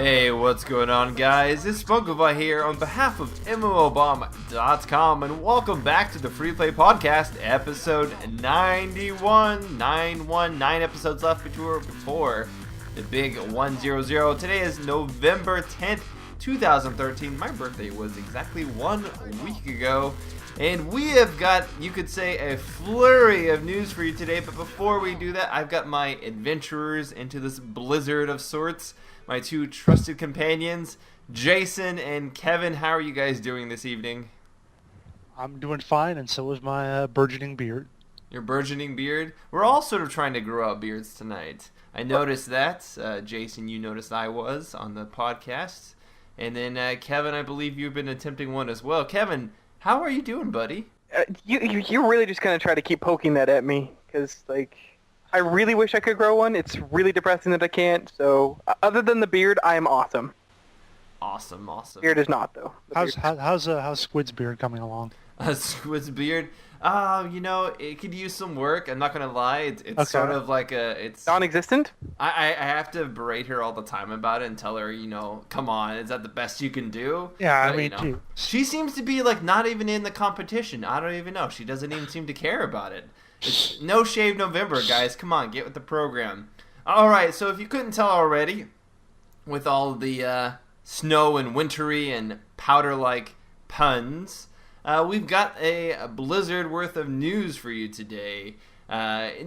Hey, what's going on, guys? It's Spunkova here on behalf of MMOBomb.com, and welcome back to the Free Play Podcast, episode 91. 9 episodes left before the big 100. Today is November 10th, 2013. My birthday was exactly 1 week ago, and we have got, you could say, a flurry of news for you today. But before we do that, I've got my adventurers into this blizzard of sorts. My two trusted companions, Jason and Kevin. How are you guys doing this evening? I'm doing fine, and so is my burgeoning beard. Your burgeoning beard? We're all sort of trying to grow out beards tonight. I noticed that. Jason, you noticed I was on the podcast. And then Kevin, I believe you've been attempting one as well. Kevin, how are you doing, buddy? You really just kind of try to keep poking that at me, because, like, I really wish I could grow one. It's really depressing that I can't. So, other than the beard, I am awesome. Awesome. Beard is not, though. How's Squid's beard coming along? Squid's beard? It could use some work. I'm not gonna lie. It's okay. Sort of like it's non-existent. I have to berate her all the time about it and tell her, come on, is that the best you can do? Yeah, But, she seems to be like not even in the competition. I don't even know. She doesn't even seem to care about it. It's no shave November, guys. Come on, get with the program. All right, so if you couldn't tell already, with all the snow and wintry and powder-like puns, we've got a blizzard worth of news for you today.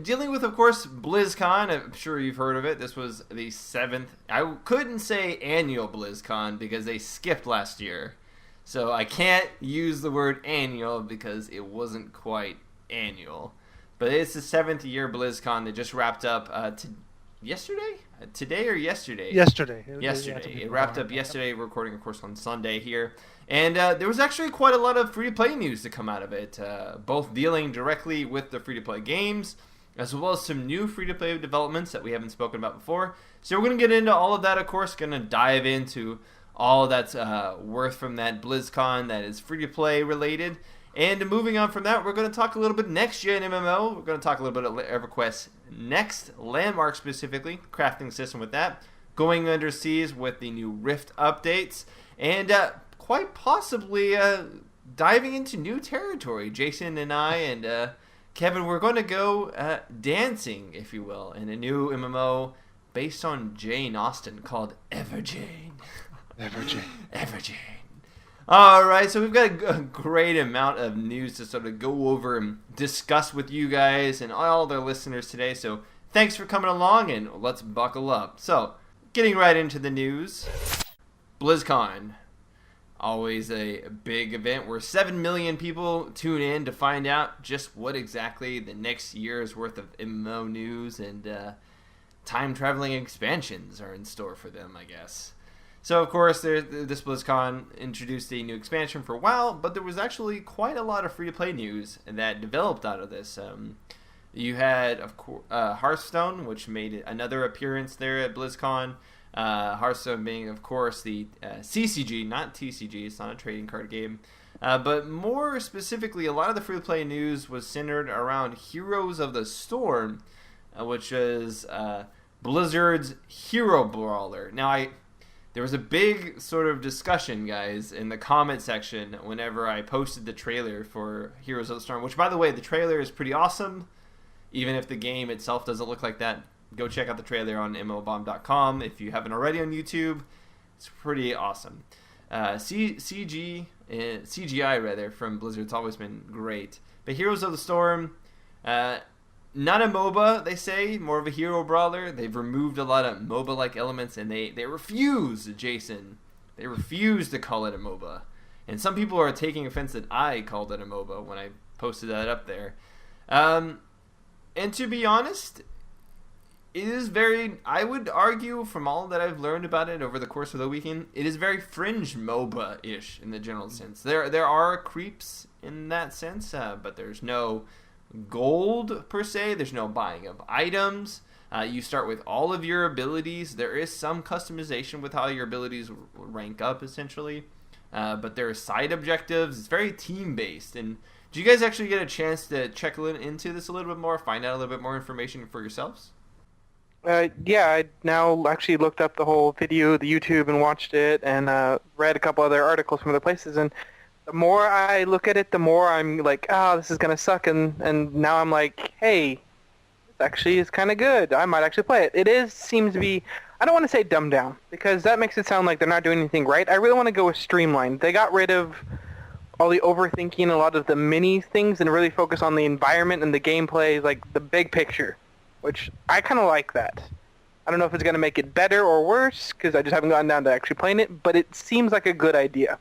Dealing with, of course, BlizzCon. I'm sure you've heard of it. This was the 7th. I couldn't say annual BlizzCon because they skipped last year. So I can't use the word annual because it wasn't quite annual. But it's the 7th year BlizzCon that just wrapped up yesterday? Today or yesterday? Yesterday. Yesterday. It wrapped up yesterday, recording, of course, on Sunday here. And there was actually quite a lot of free-to-play news to come out of it, both dealing directly with the free-to-play games, as well as some new free-to-play developments that we haven't spoken about before. So we're going to get into all of that, of course, going to dive into all that's worth from that BlizzCon that is free-to-play related. And moving on from that, we're going to talk a little bit next Jane MMO. We're going to talk a little bit of EverQuest Next, Landmark specifically, crafting system with that, going underseas with the new Rift updates, and quite possibly diving into new territory. Jason and I and Kevin, we're going to go dancing, if you will, in a new MMO based on Jane Austen called EverJane. EverJane. All right, so we've got a great amount of news to sort of go over and discuss with you guys and all their listeners today. So thanks for coming along, and let's buckle up. So, getting right into the news, BlizzCon. Always a big event where 7 million people tune in to find out just what exactly the next year's worth of MMO news and time-traveling expansions are in store for them, I guess. So, of course, this BlizzCon introduced a new expansion for WoW, but there was actually quite a lot of free-to-play news that developed out of this. You had, of course, Hearthstone, which made another appearance there at BlizzCon. Hearthstone being, of course, the CCG, not TCG. It's not a trading card game. But more specifically, a lot of the free-to-play news was centered around Heroes of the Storm, which is Blizzard's hero brawler. Now, there was a big sort of discussion, guys, in the comment section whenever I posted the trailer for Heroes of the Storm, which, by the way, the trailer is pretty awesome. Even if the game itself doesn't look like that, go check out the trailer on MMOBomb.com. If you haven't already on YouTube, it's pretty awesome. CGI from Blizzard's always been great. But Heroes of the Storm, not a MOBA, they say, more of a hero brawler. They've removed a lot of MOBA-like elements, and they refuse, Jason. They refuse to call it a MOBA. And some people are taking offense that I called it a MOBA when I posted that up there. And to be honest, it is very, I would argue from all that I've learned about it over the course of the weekend, it is very fringe MOBA-ish in the general sense. There are creeps in that sense, but there's no gold per se. There's no buying of items. You start with all of your abilities. There is some customization with how your abilities rank up, essentially. But there are side objectives. It's very team-based. And did you guys actually get a chance to check into this a little bit more, find out a little bit more information for yourselves? Yeah, I now actually looked up the whole video, the YouTube, and watched it, and read a couple other articles from other places. And the more I look at it, the more I'm like, this is gonna suck. And now I'm like, hey, this actually is kind of good. I might actually play it. Seems to be. I don't want to say dumbed down because that makes it sound like they're not doing anything right. I really want to go with streamlined. They got rid of all the overthinking, a lot of the mini things, and really focus on the environment and the gameplay, like the big picture, which I kind of like that. I don't know if it's going to make it better or worse, because I just haven't gotten down to actually playing it, but it seems like a good idea.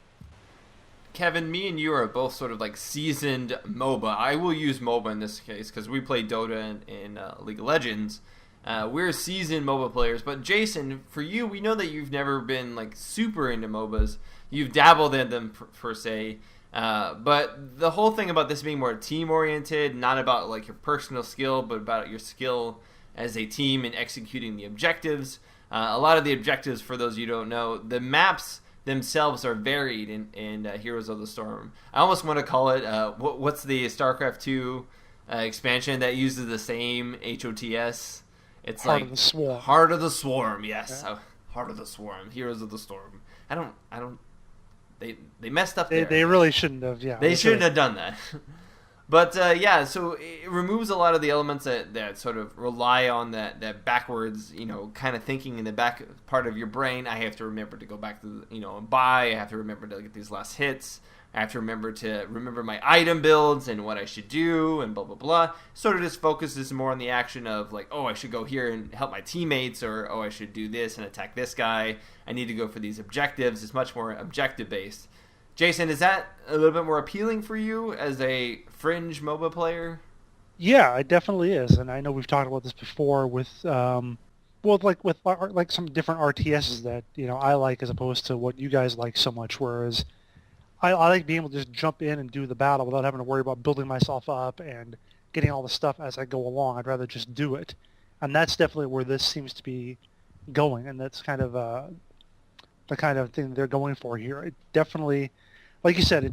Kevin, me and you are both sort of like seasoned MOBA. I will use MOBA in this case because we play Dota and League of Legends. We're seasoned MOBA players, but Jason, for you, we know that you've never been like super into MOBAs. You've dabbled in them per se. But the whole thing about this being more team-oriented, not about like your personal skill, but about your skill as a team in executing the objectives. A lot of the objectives, for those you don't know, the maps themselves are varied in Heroes of the Storm. I almost want to call it, what's the StarCraft 2 expansion that uses the same HOTS? It's Heart like of the Swarm. Heart of the Swarm, yes. Yeah. Heart of the Swarm, Heroes of the Storm. I don't. They messed up there. They really shouldn't have. Yeah, They shouldn't have done that. But yeah, so it removes a lot of the elements that sort of rely on that backwards, kind of thinking in the back part of your brain. I have to remember to go back to, and buy. I have to remember to get these last hits. I have to remember my item builds and what I should do and blah, blah, blah. Sort of just focuses more on the action of like, oh, I should go here and help my teammates, or oh, I should do this and attack this guy. I need to go for these objectives. It's much more objective-based. Jason, is that a little bit more appealing for you as a fringe MOBA player? Yeah, it definitely is, and I know we've talked about this before with, like some different RTSs that I like as opposed to what you guys like so much. Whereas I like being able to just jump in and do the battle without having to worry about building myself up and getting all the stuff as I go along. I'd rather just do it, and that's definitely where this seems to be going, and that's kind of the kind of thing they're going for here. It definitely, like you said,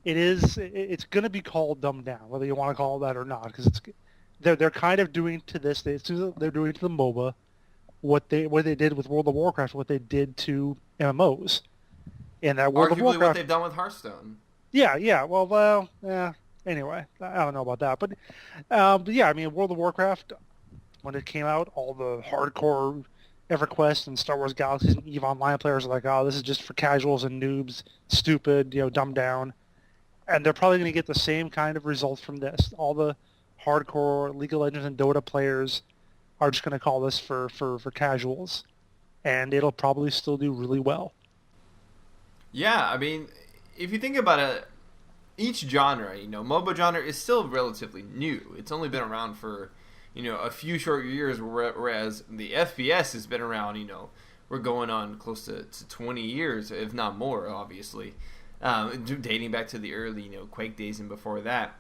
it's going to be called dumbed down, whether you want to call it that or not, because they're kind of doing to this. They're doing to the MOBA what they did with World of Warcraft, what they did to MMOs. And that World Arguably of Warcraft, what they've done with Hearthstone. yeah. Yeah. Anyway, I don't know about that, but yeah, I mean, World of Warcraft, when it came out, all the hardcore EverQuest and Star Wars Galaxies and EVE Online players are like, oh, this is just for casuals and noobs, stupid, dumbed down. And they're probably going to get the same kind of results from this. All the hardcore League of Legends and Dota players are just going to call this for casuals. And it'll probably still do really well. Yeah, I mean, if you think about it, each genre, MOBA genre is still relatively new. It's only been around for, a few short years, whereas the FPS has been around, we're going on close to 20 years, if not more, obviously, dating back to the early, Quake days and before that.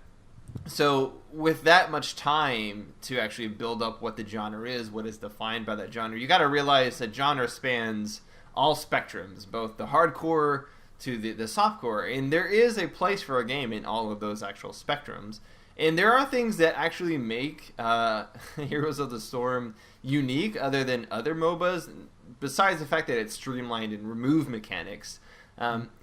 So with that much time to actually build up what the genre is, what is defined by that genre, you got to realize that genre spans all spectrums, both the hardcore to the softcore, and there is a place for a game in all of those actual spectrums. And there are things that actually make Heroes of the Storm unique other than other MOBAs, besides the fact that it's streamlined and removed mechanics.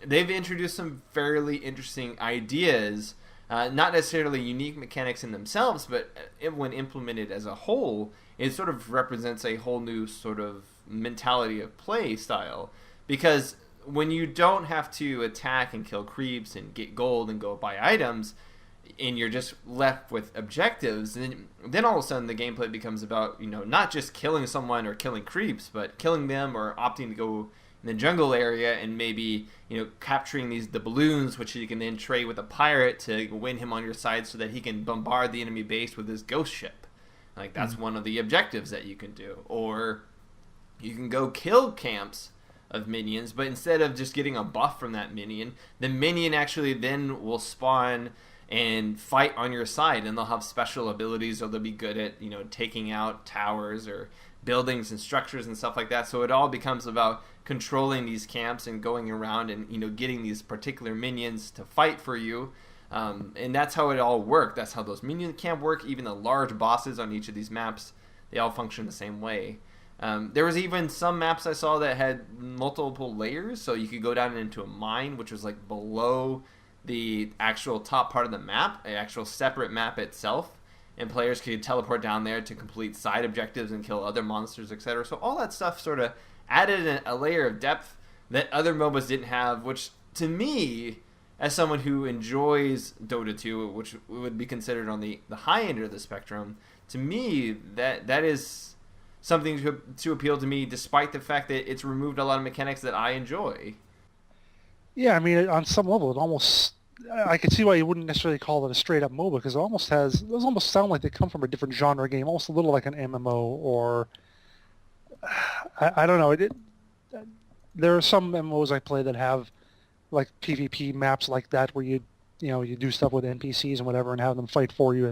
They've introduced some fairly interesting ideas, not necessarily unique mechanics in themselves, but when implemented as a whole, it sort of represents a whole new sort of mentality of play style. Because when you don't have to attack and kill creeps and get gold and go buy items, and you're just left with objectives, then all of a sudden the gameplay becomes about, not just killing someone or killing creeps, but killing them or opting to go in the jungle area and maybe, capturing the balloons, which you can then trade with a pirate to win him on your side so that he can bombard the enemy base with his ghost ship. Like, that's one of the objectives that you can do. Or you can go kill camps of minions, but instead of just getting a buff from that minion, the minion actually then will spawn and fight on your side, and they'll have special abilities, or they'll be good at, taking out towers or buildings and structures and stuff like that. So it all becomes about controlling these camps and going around and, getting these particular minions to fight for you. And that's how it all worked. That's how those minion camp work. Even the large bosses on each of these maps, they all function the same way. There was even some maps I saw that had multiple layers, so you could go down into a mine, which was like below the actual top part of the map, an actual separate map itself, and players could teleport down there to complete side objectives and kill other monsters, etc. So all that stuff sort of added a layer of depth that other MOBAs didn't have, which to me, as someone who enjoys Dota 2, which would be considered on the high end of the spectrum, to me that is something to appeal to me, despite the fact that it's removed a lot of mechanics that I enjoy. Yeah, I mean, on some level, it almost... I could see why you wouldn't necessarily call it a straight-up MOBA, because those almost sound like they come from a different genre game, almost a little like an MMO, or... I don't know. There are some MMOs I play that have like PvP maps like that, where you do stuff with NPCs and whatever and have them fight for you,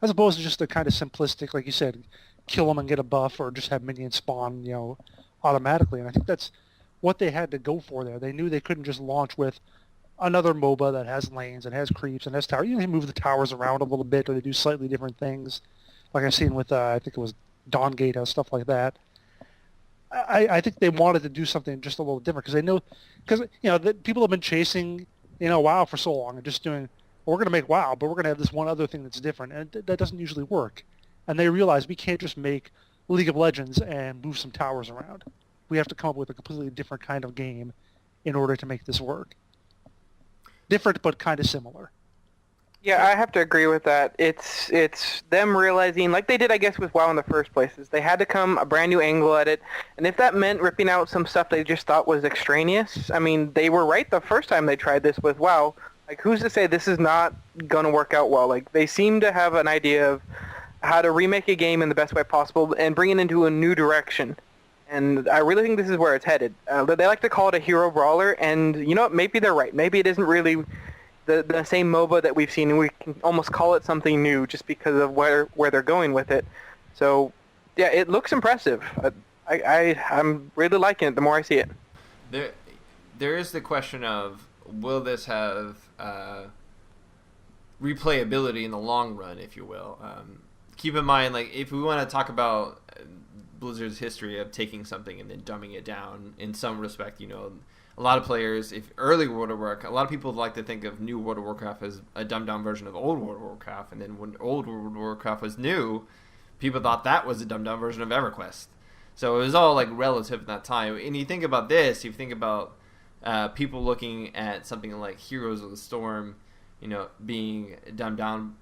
as opposed to just a kind of simplistic, like you said, kill them and get a buff, or just have minions spawn, automatically. And I think that's what they had to go for there. They knew they couldn't just launch with another MOBA that has lanes and has creeps and has towers. They move the towers around a little bit, or they do slightly different things, like I've seen with I think it was Dawngate and stuff like that. I think they wanted to do something just a little different, because people have been chasing WoW for so long and just doing, well, we're going to make WoW, but we're going to have this one other thing that's different, and that doesn't usually work. And they realize we can't just make League of Legends and move some towers around. We have to come up with a completely different kind of game in order to make this work. Different, but kind of similar. Yeah, I have to agree with that. It's them realizing, like they did, I guess, with WoW in the first place, is they had to come a brand new angle at it, and if that meant ripping out some stuff they just thought was extraneous, I mean, they were right the first time they tried this with WoW. Like, who's to say this is not going to work out well? Like, they seem to have an idea of how to remake a game in the best way possible and bring it into a new direction. And I really think this is where it's headed. They like to call it a hero brawler, and you know what? Maybe they're right. Maybe it isn't really the same MOBA that we've seen, and we can almost call it something new just because of where they're going with it. So, yeah, it looks impressive. I'm really liking it the more I see it. There is the question of, will this have replayability in the long run, if you will? Keep in mind, like, if we want to talk about Blizzard's history of taking something and then dumbing it down in some respect, a lot of players, if early World of Warcraft, a lot of people like to think of new World of Warcraft as a dumbed down version of old World of Warcraft, and then when old World of Warcraft was new, people thought that was a dumbed down version of EverQuest. So it was all like relative at that time. And you think about this, you think about people looking at something like Heroes of the Storm, being dumbed down.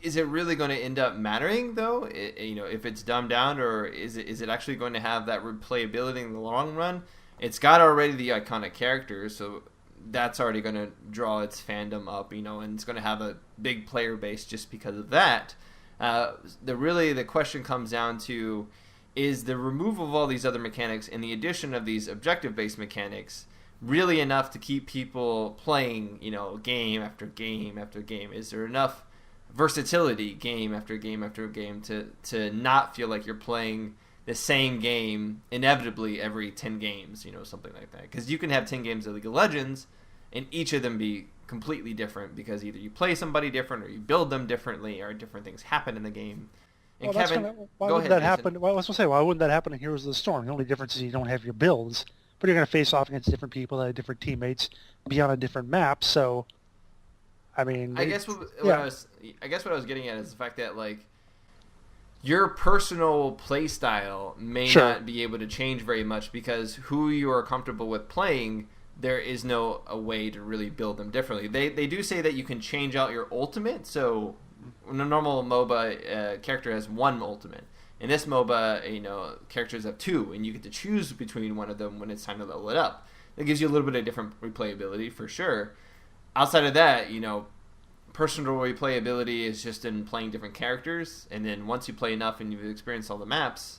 Is it really going to end up mattering, though? If it's dumbed down, or is it actually going to have that replayability in the long run? It's got already the iconic characters, so that's already going to draw its fandom up, and it's going to have a big player base just because of that. The question comes down to, is the removal of all these other mechanics and the addition of these objective-based mechanics really enough to keep people playing, game after game after game? Is there enough versatility game after game after game to not feel like you're playing the same game inevitably every 10 games, something like that? Because you can have 10 games of League of Legends and each of them be completely different, because either you play somebody different or you build them differently, or different things happen in the game. And well, Kevin, why wouldn't that happen? Well, I was going to say, why wouldn't that happen in Heroes of the Storm? The only difference is you don't have your builds, but you're going to face off against different people that have different teammates, be on a different map. So, I mean, I guess what I was getting at is the fact that, like, your personal play style may not be able to change very much, because who you are comfortable with playing, there is no a way to really build them differently. They do say that you can change out your ultimate, so when a normal MOBA character has one ultimate. In this MOBA, characters have two, and you get to choose between one of them when it's time to level it up. That gives you a little bit of different replayability for sure. Outside of that, personal replayability is just in playing different characters, and then once you play enough and you've experienced all the maps,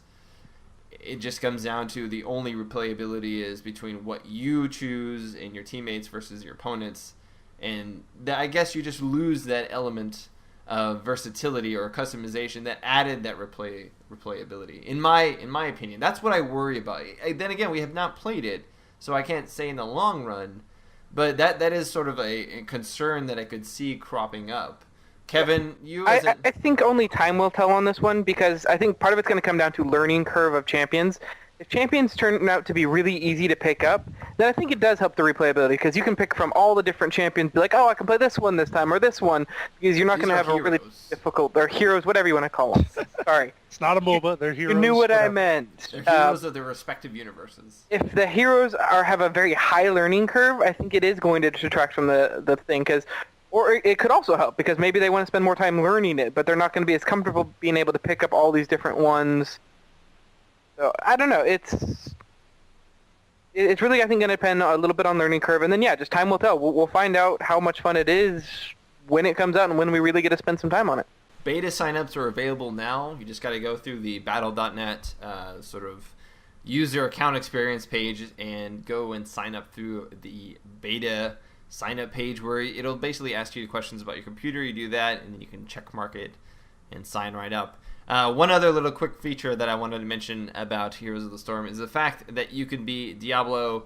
it just comes down to the only replayability is between what you choose and your teammates versus your opponents, and I guess you just lose that element of versatility or customization that added that replayability. In my opinion, that's what I worry about. Then again, we have not played it, so I can't say in the long run. But that is sort of a concern that I could see cropping up. Kevin, you as I think only time will tell on this one, because I think part of it's going to come down to learning curve of champions. If champions turn out to be really easy to pick up, then I think it does help the replayability, because you can pick from all the different champions, be like, oh, I can play this one this time, or this one, because you're not going to have a really difficult, or heroes, whatever you want to call them. Sorry. It's not a MOBA, they're heroes. You knew what whatever. I meant. they're heroes of their respective universes. If the heroes have a very high learning curve, I think it is going to detract from the thing, or it could also help, because maybe they want to spend more time learning it, but they're not going to be as comfortable being able to pick up all these different ones. So, I don't know. It's really, I think, going to depend a little bit on learning curve, and then, yeah, just time will tell. We'll find out how much fun it is when it comes out and when we really get to spend some time on it. Beta signups are available now. You just got to go through the battle.net sort of user account experience page and go and sign up through the beta sign-up page, where it'll basically ask you questions about your computer. You do that, and then you can check mark it and sign right up. One other little quick feature that I wanted to mention about Heroes of the Storm is the fact that you can be Diablo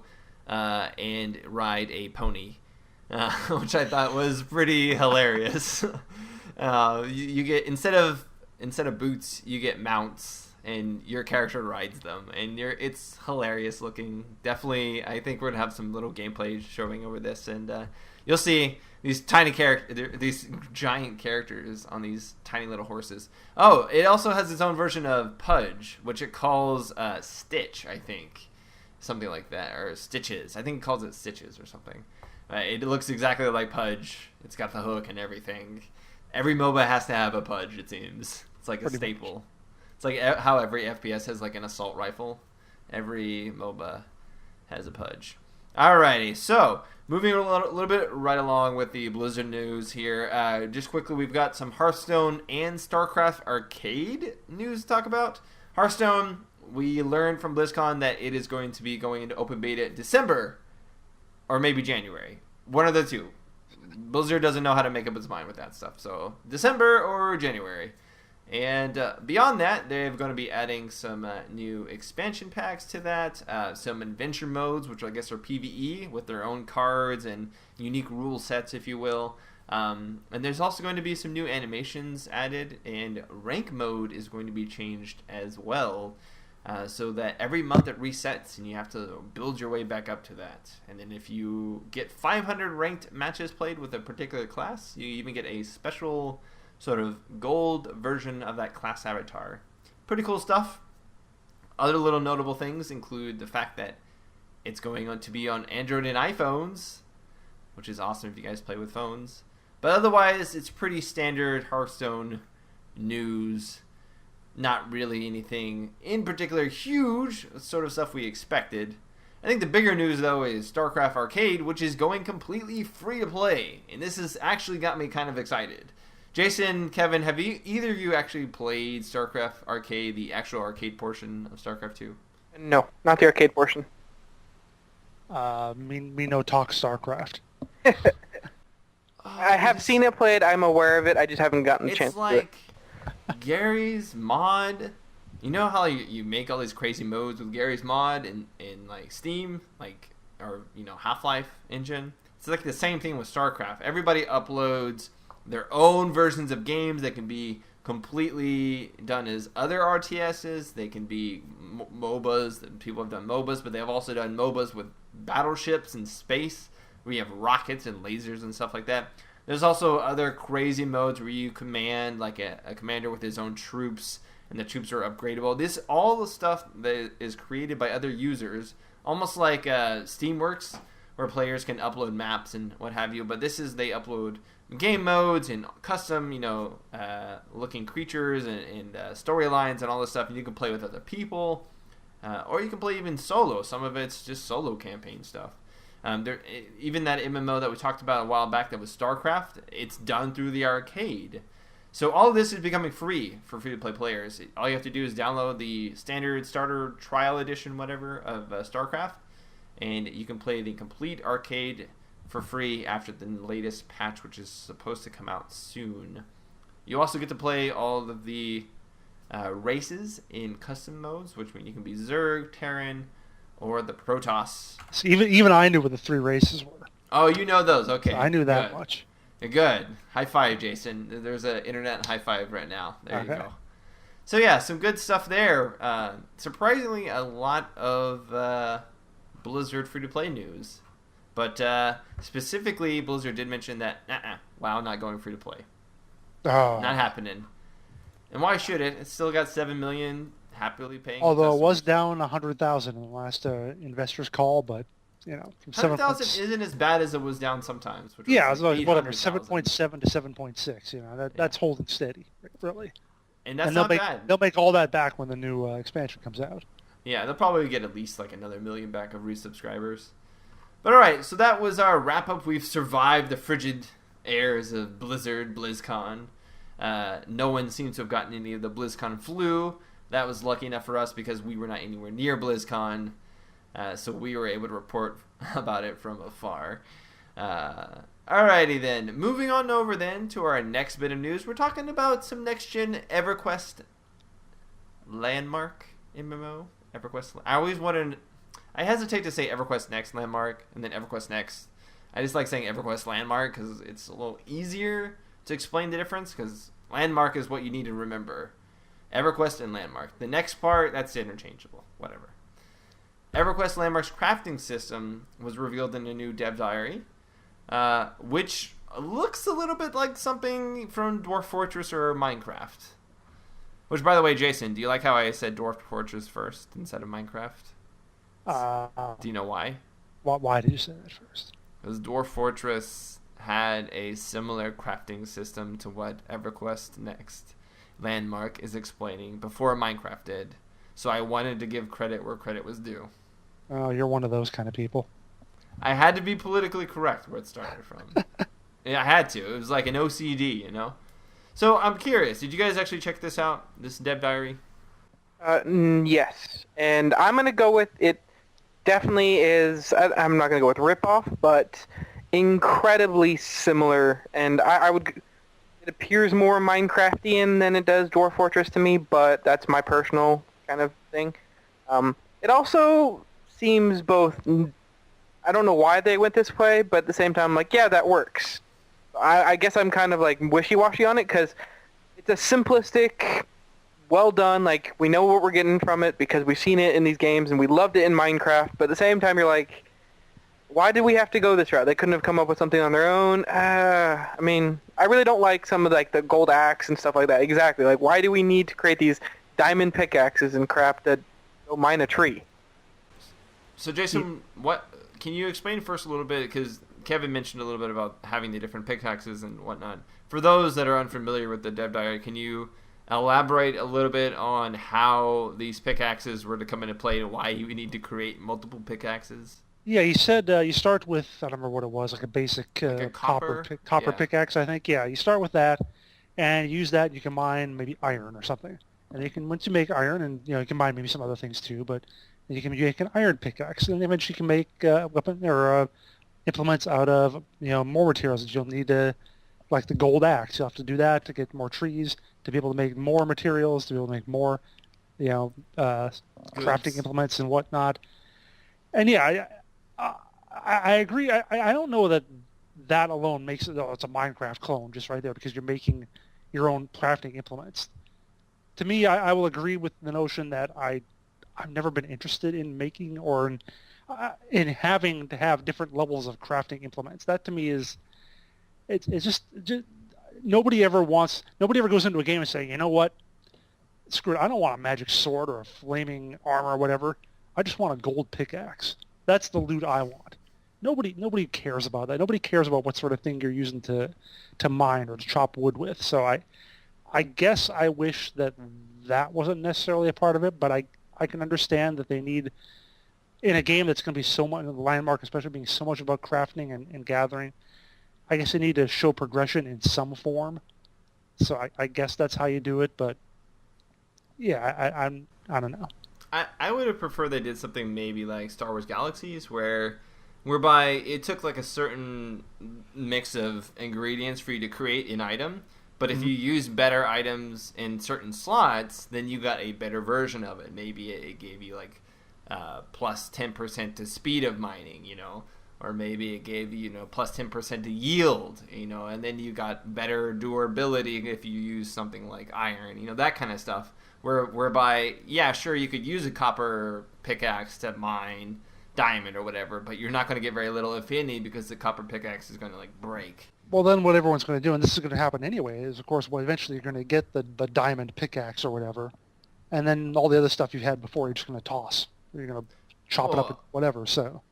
and ride a pony, which I thought was pretty hilarious. You get instead of boots, you get mounts, and your character rides them, and it's hilarious looking. Definitely, I think we're gonna have some little gameplay showing over this, and you'll see these these giant characters on these tiny little horses. Oh, it also has its own version of Pudge, which it calls Stitch, I think, something like that, or Stitches. I think it calls it Stitches or something. It looks exactly like Pudge. It's got the hook and everything. Every MOBA has to have a Pudge, it seems. It's like a staple. It's like how every FPS has like an assault rifle. Every MOBA has a Pudge. Alrighty, so moving a little bit right along with the Blizzard news here. Just quickly, we've got some Hearthstone and Starcraft Arcade news to talk about. Hearthstone, we learned from BlizzCon that it is going to be going into open beta December or maybe January. One of the two. Blizzard doesn't know how to make up its mind with that stuff. So December or January. And beyond that, they're going to be adding some new expansion packs to that, some adventure modes, which I guess are PvE, with their own cards and unique rule sets, if you will. And there's also going to be some new animations added, and rank mode is going to be changed as well, so that every month it resets, and you have to build your way back up to that. And then if you get 500 ranked matches played with a particular class, you even get a special sort of gold version of that class avatar. Pretty cool stuff. Other little notable things include the fact that it's going on to be on Android and iPhones, which is awesome if you guys play with phones. But otherwise, it's pretty standard Hearthstone news. Not really anything in particular huge, sort of stuff we expected. I think the bigger news, though, is StarCraft Arcade, which is going completely free to play. And this has actually got me kind of excited. Jason, Kevin, have either of you actually played StarCraft Arcade, the actual arcade portion of StarCraft 2? No, not the arcade portion. Me no talk StarCraft. I have seen it played. I'm aware of it. I just haven't gotten a chance to do it. It's like Gary's mod. You know how you make all these crazy modes with Gary's mod in like Steam, or Half-Life engine? It's like the same thing with StarCraft. Everybody uploads their own versions of games that can be completely done as other RTSs. They can be MOBAs. People have done MOBAs, but they have also done MOBAs with battleships in space, where you have rockets and lasers and stuff like that. There's also other crazy modes where you command like a commander with his own troops, and the troops are upgradable. This all the stuff that is created by other users, almost like Steamworks, where players can upload maps and what have you. But this is, they upload game modes and custom, looking creatures and storylines and all this stuff, and you can play with other people, or you can play even solo. Some of it's just solo campaign stuff. Even that MMO that we talked about a while back that was StarCraft, it's done through the arcade. So all of this is becoming free for free-to-play players. All you have to do is download the standard starter trial edition, whatever, of StarCraft, and you can play the complete arcade for free after the latest patch, which is supposed to come out soon. You also get to play all of the races in custom modes, which mean you can be Zerg, Terran, or the Protoss. So even I knew what the 3 races were. Oh, you know those. Okay. So I knew that good. much. Good. High five, Jason. There's an internet high five right now. There you Okay. go. So yeah, some good stuff there. Surprisingly, a lot of Blizzard free-to-play news. But specifically, Blizzard did mention that, WoW not going free-to-play. Oh. Not happening. And why should it? It's still got 7 million happily paying Although it was customers. down 100,000 in the last investors call, but from 100,000 isn't as bad as it was down sometimes. Which yeah, was it was like whatever 800,000. 7.7 to 7.6. That's holding steady, really. And that's And not bad. they'll make all that back when the new expansion comes out. Yeah, they'll probably get at least like another million back of resubscribers. But alright, so that was our wrap-up. We've survived the frigid airs of Blizzard, BlizzCon. No one seems to have gotten any of the BlizzCon flu. That was lucky enough for us because we were not anywhere near BlizzCon. So we were able to report about it from afar. Alrighty then. Moving on over then to our next bit of news. We're talking about some next-gen EverQuest Landmark MMO. I always wanted... I hesitate to say EverQuest Next Landmark and then EverQuest Next. I just like saying EverQuest Landmark because it's a little easier to explain the difference because Landmark is what you need to remember. EverQuest and Landmark. The next part, that's interchangeable. Whatever. EverQuest Landmark's crafting system was revealed in a new dev diary, which looks a little bit like something from Dwarf Fortress or Minecraft. Which, by the way, Jason, do you like how I said Dwarf Fortress first instead of Minecraft? Do you know why? Why did you say that first? Because Dwarf Fortress had a similar crafting system to what EverQuest Next Landmark is explaining before Minecraft did. So I wanted to give credit where credit was due. Oh, you're one of those kind of people. I had to be politically correct where it started from. Yeah, I had to. It was like an OCD, you know? So I'm curious. Did you guys actually check this out? This dev diary? Yes. And I'm going to go with it definitely is, I'm not going to go with ripoff, but incredibly similar. And I would, it appears more Minecraftian than it does Dwarf Fortress to me, but that's my personal kind of thing. It also seems both, I don't know why they went this way, but at the same time, like, yeah, that works. I guess I'm kind of like wishy-washy on it because it's a simplistic, well done, like we know what we're getting from it because we've seen it in these games and we loved it in Minecraft, but at the same time you're like, why did we have to go this route? They couldn't have come up with something on their own. I mean, I really don't like some of like the gold axe and stuff like that. Exactly. Like, why do we need to create these diamond pickaxes and crap that go mine a tree? So Jason, what can you explain first a little bit, because Kevin mentioned a little bit about having the different pickaxes and whatnot. For those that are unfamiliar with the dev diary, can you elaborate a little bit on how these pickaxes were to come into play and why you need to create multiple pickaxes? Yeah, you said you start with, I don't remember what it was, like a basic Like a copper? copper Yeah. pickaxe, I think. Yeah, you start with that, and use that. You can mine maybe iron or something, and you can, once you make iron, and you can mine maybe some other things too, but you can make an iron pickaxe, and eventually you can make weapon or implements out of more materials that you'll need to, like the gold axe. You'll have to do that to get more trees, to be able to make more materials, to be able to make more crafting implements and whatnot. And yeah, I agree. I don't know that alone makes it, it's a Minecraft clone just right there because you're making your own crafting implements. To me, I will agree with the notion that I've never been interested in making or in having to have different levels of crafting implements. That to me is, it's just nobody ever goes into a game and say, you know what, screw it, I don't want a magic sword or a flaming armor or whatever. I just want a gold pickaxe. That's the loot I want. Nobody cares about that. Nobody cares about what sort of thing you're using to mine or to chop wood with. So I guess I wish that wasn't necessarily a part of it, but I can understand that they need, in a game that's going to be so much, the Landmark especially being so much about crafting and gathering, I guess they need to show progression in some form. So I guess that's how you do it, but yeah, I don't know. I would have preferred they did something maybe like Star Wars Galaxies, whereby it took like a certain mix of ingredients for you to create an item, but if you use better items in certain slots, then you got a better version of it. Maybe it gave you like plus 10% to speed of mining, or maybe it gave you, plus 10% to yield, and then you got better durability if you use something like iron, that kind of stuff. Whereby, yeah, sure, you could use a copper pickaxe to mine diamond or whatever, but you're not going to get very little, if any, because the copper pickaxe is going to break. Well, then what everyone's going to do, and this is going to happen anyway, is of course, eventually you're going to get the diamond pickaxe or whatever, and then all the other stuff you had before you're just going to toss. You're going to chop it up and whatever. So.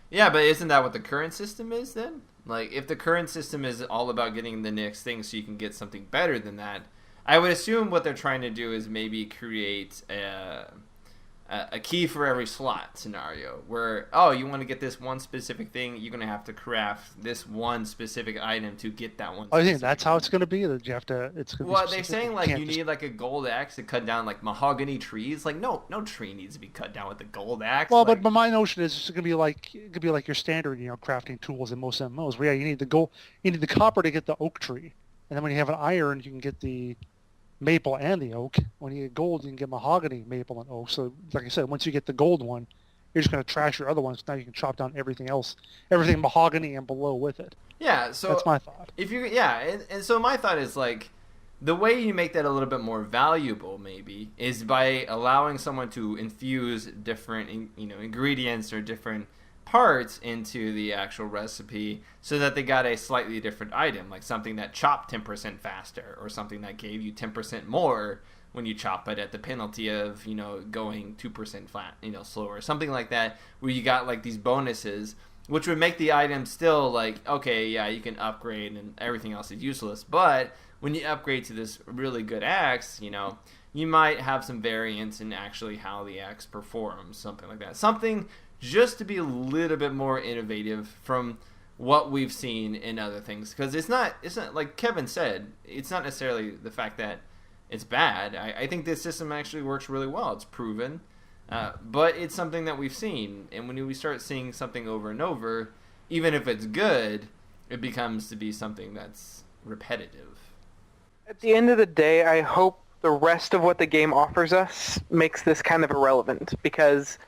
Yeah, but isn't that what the current system is then? If the current system is all about getting the next thing so you can get something better than that, I would assume what they're trying to do is maybe create a key for every slot scenario where, you want to get this one specific thing, you're going to have to craft this one specific item to get that one. I think that's how it's going to be. That you have to. It's going to. Well, they're saying you need a gold axe to cut down mahogany trees. No tree needs to be cut down with a gold axe. Well, but my notion is it's going to be like your standard, crafting tools in most MMOs. Where you need the copper to get the oak tree, and then when you have an iron, you can get the maple and the oak. When you get gold, you can get mahogany, maple, and oak. So, like I said, once you get the gold one, you're just going to trash your other ones. Now you can chop down everything else, everything mahogany and below with it. Yeah, so that's my thought. And so my thought is the way you make that a little bit more valuable maybe is by allowing someone to infuse different ingredients or different parts into the actual recipe so that they got a slightly different item, like something that chopped 10% faster or something that gave you 10% more when you chop it at the penalty of going 2% flat, slower, something like that, where you got these bonuses, which would make the item still okay, yeah, you can upgrade and everything else is useless, but when you upgrade to this really good axe, you might have some variance in actually how the axe performs, something like that, something just to be a little bit more innovative from what we've seen in other things. Because it's not like Kevin said, it's not necessarily the fact that it's bad. I think this system actually works really well. It's proven. But it's something that we've seen. And when we start seeing something over and over, even if it's good, it becomes to be something that's repetitive. At the end of the day, I hope the rest of what the game offers us makes this kind of irrelevant. Because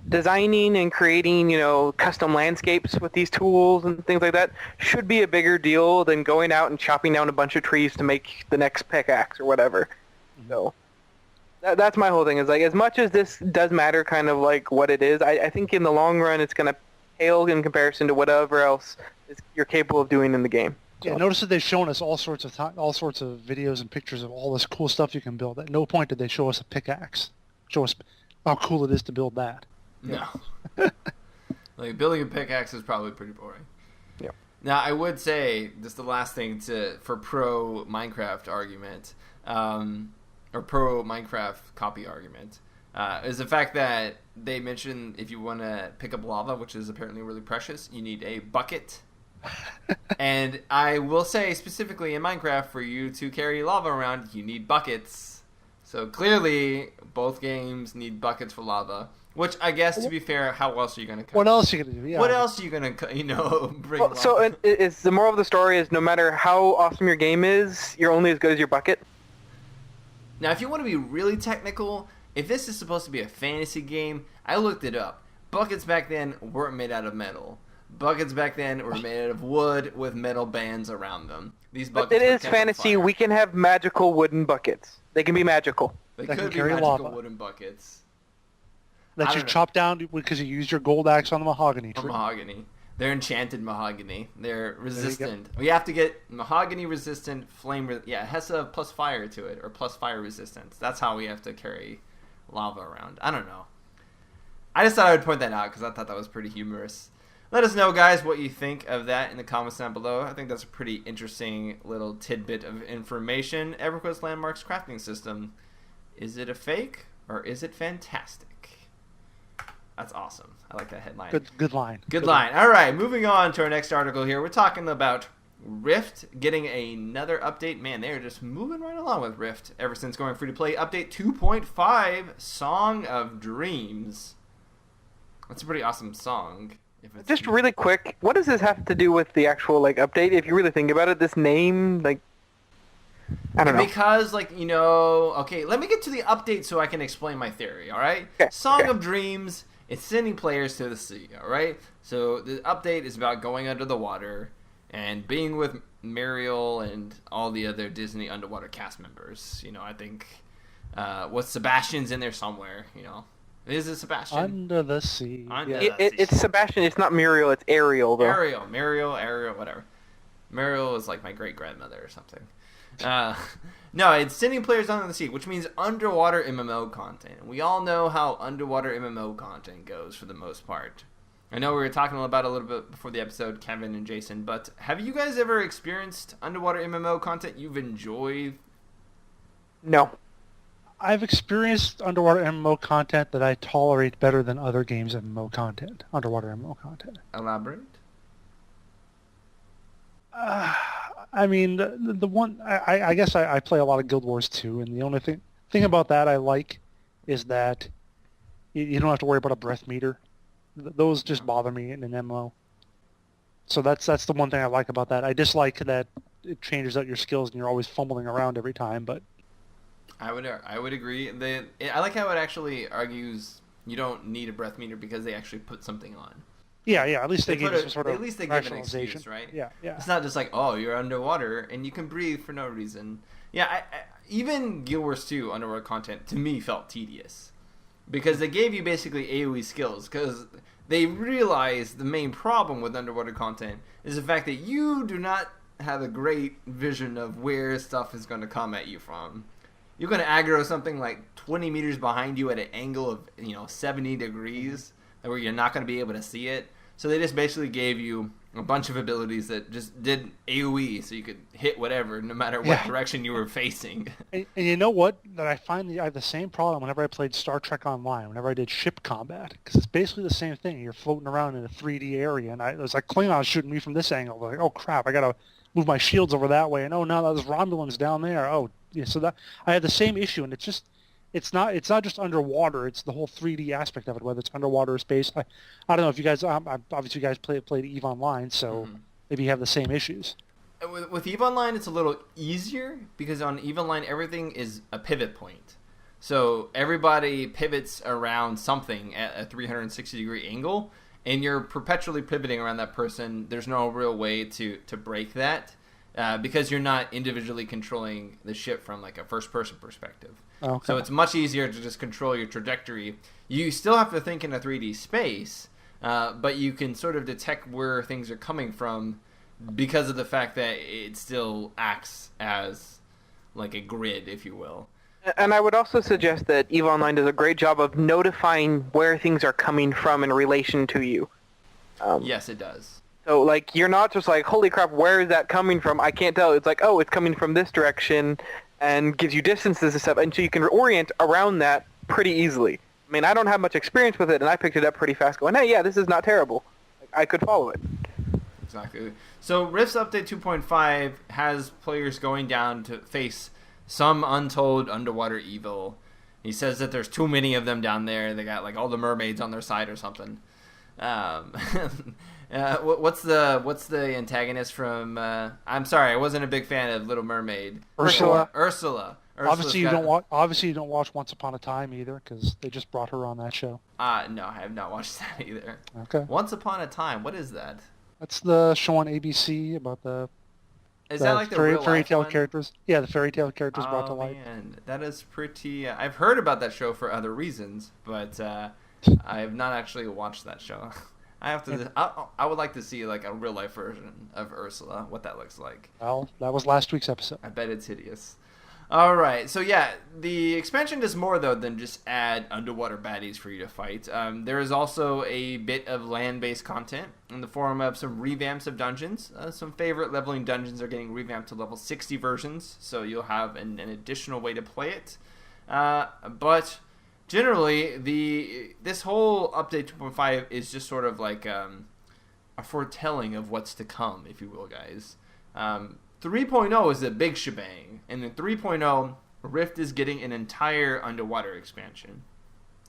designing and creating, custom landscapes with these tools and things like that should be a bigger deal than going out and chopping down a bunch of trees to make the next pickaxe or whatever. So that's my whole thing is as much as this does matter kind of what it is, I think in the long run it's going to pale in comparison to whatever else you're capable of doing in the game. So. Yeah, notice that they've shown us all sorts of videos and pictures of all this cool stuff you can build. At no point did they show us a pickaxe. Show us how cool it is to build that. No. Building a pickaxe is probably pretty boring. Yeah. Now, I would say, just the last thing for pro Minecraft argument, or pro Minecraft copy argument, is the fact that they mention if you want to pick up lava, which is apparently really precious, you need a bucket. And I will say, specifically in Minecraft, for you to carry lava around, you need buckets. So clearly, both games need buckets for lava. Which I guess, to be fair, how else are you going to cut? What else are you going to do? Yeah. What else are you going to, bring? Well, so is the moral of the story is no matter how awesome your game is, you're only as good as your bucket? Now, if you want to be really technical, if this is supposed to be a fantasy game, I looked it up. Buckets back then weren't made out of metal. Buckets back then were made out of wood with metal bands around them. These buckets. But it is fantasy. We can have magical wooden buckets. They can be magical. They could be magical wooden buckets. That you chop down because you used your gold axe on the mahogany tree. Mahogany. They're enchanted mahogany. They're resistant. We have to get mahogany resistant, it has to have plus fire to it, or plus fire resistance. That's how we have to carry lava around. I don't know. I just thought I would point that out because I thought that was pretty humorous. Let us know, guys, what you think of that in the comments down below. I think that's a pretty interesting little tidbit of information. EverQuest Landmark's crafting system. Is it a fake or is it fantastic? That's awesome. I like that headline. Good line. Good line. All right, moving on to our next article here. We're talking about Rift getting another update. Man, they're just moving right along with Rift ever since going free to play. Update 2.5, Song of Dreams. That's a pretty awesome song. Just really quick, what does this have to do with the actual update? If you really think about it, this name, I don't know. Because, okay, let me get to the update so I can explain my theory, all right? Okay. Song of Dreams It's sending players to the sea, all right? So the update is about going under the water and being with Muriel and all the other Disney underwater cast members. I think what's Sebastian's in there somewhere, Is it Sebastian? Under the sea. It's Sebastian. It's not Muriel. It's Ariel, though. Ariel, whatever. Muriel is like my great-grandmother or something. No, it's sending players under the sea, which means underwater MMO content. We all know how underwater MMO content goes for the most part. I know we were talking about it a little bit before the episode, Kevin and Jason, but have you guys ever experienced underwater MMO content you've enjoyed? No. I've experienced underwater MMO content that I tolerate better than other games' MMO content, underwater MMO content. Elaborate? I mean, the one, I guess I play a lot of Guild Wars 2, and the only thing about that I like is that you don't have to worry about a breath meter. Those just bother me in an MMO. So that's the one thing I like about that. I dislike that it changes out your skills and you're always fumbling around every time, but... I would agree. I like how it actually argues you don't need a breath meter because they actually put something on. Yeah. At least they give you some sort of at least they give an excuse, right? Yeah. It's not just like, oh, you're underwater and you can breathe for no reason. Yeah, even Guild Wars 2 underwater content to me felt tedious because they gave you basically AoE skills because they realized the main problem with underwater content is the fact that you do not have a great vision of where stuff is going to come at you from. You're going to aggro something like 20 meters behind you at an angle of 70 degrees where you're not going to be able to see it. So they just basically gave you a bunch of abilities that just did AoE so you could hit whatever no matter what direction you were facing. And you know what? That I find I have the same problem whenever I played Star Trek Online, whenever I did ship combat, because it's basically the same thing. You're floating around in a 3D area, and it was like Klingons shooting me from this angle. Like, oh crap, I got to move my shields over that way, and oh no, there's Romulans down there. Oh, yeah, so that I had the same issue, and it's not just underwater. It's the whole 3D aspect of it, whether it's underwater or space. I don't know if you guys, obviously you guys played EVE Online, so maybe you have the same issues. With EVE Online, it's a little easier because on EVE Online, everything is a pivot point. So everybody pivots around something at a 360-degree angle, and you're perpetually pivoting around that person. There's no real way to break that because you're not individually controlling the ship from like a first-person perspective. Okay. So it's much easier to just control your trajectory. You still have to think in a 3D space, but you can sort of detect where things are coming from because of the fact that it still acts as like a grid, if you will. And I would also suggest that EVE Online does a great job of notifying where things are coming from in relation to you. Yes, it does. So, like, you're not just like, holy crap, where is that coming from? I can't tell. It's like, oh, it's coming from this direction, and gives you distances and stuff, and so you can orient around that pretty easily. I mean, I don't have much experience with it, and I picked it up pretty fast going, hey, yeah, this is not terrible. Like, I could follow it. Exactly. So Rift's Update 2.5 has players going down to face some untold underwater evil. He says that there's too many of them down there. They got like all the mermaids on their side or something. What's the antagonist from? I'm sorry, I wasn't a big fan of Little Mermaid. Ursula. Obviously, you don't watch Once Upon a Time either, because they just brought her on that show. No, I have not watched that either. Okay. Once Upon a Time. What is that? That's the show on ABC about the. Is that like the fairy tale one? Characters? Yeah, the fairy tale characters brought to life. Man, that is pretty. I've heard about that show for other reasons, but I have not actually watched that show. I have to. I would like to see like a real life version of Ursula. What that looks like. Well, that was last week's episode. I bet it's hideous. All right, so yeah, the expansion does more though than just add underwater baddies for you to fight. There is also a bit of land-based content in the form of some revamps of dungeons. Some favorite leveling dungeons are getting revamped to level 60 versions, so you'll have an additional way to play it. But generally, this whole update 2.5 is just sort of like a foretelling of what's to come, if you will, guys. 3.0 is a big shebang, and in 3.0, Rift is getting an entire underwater expansion.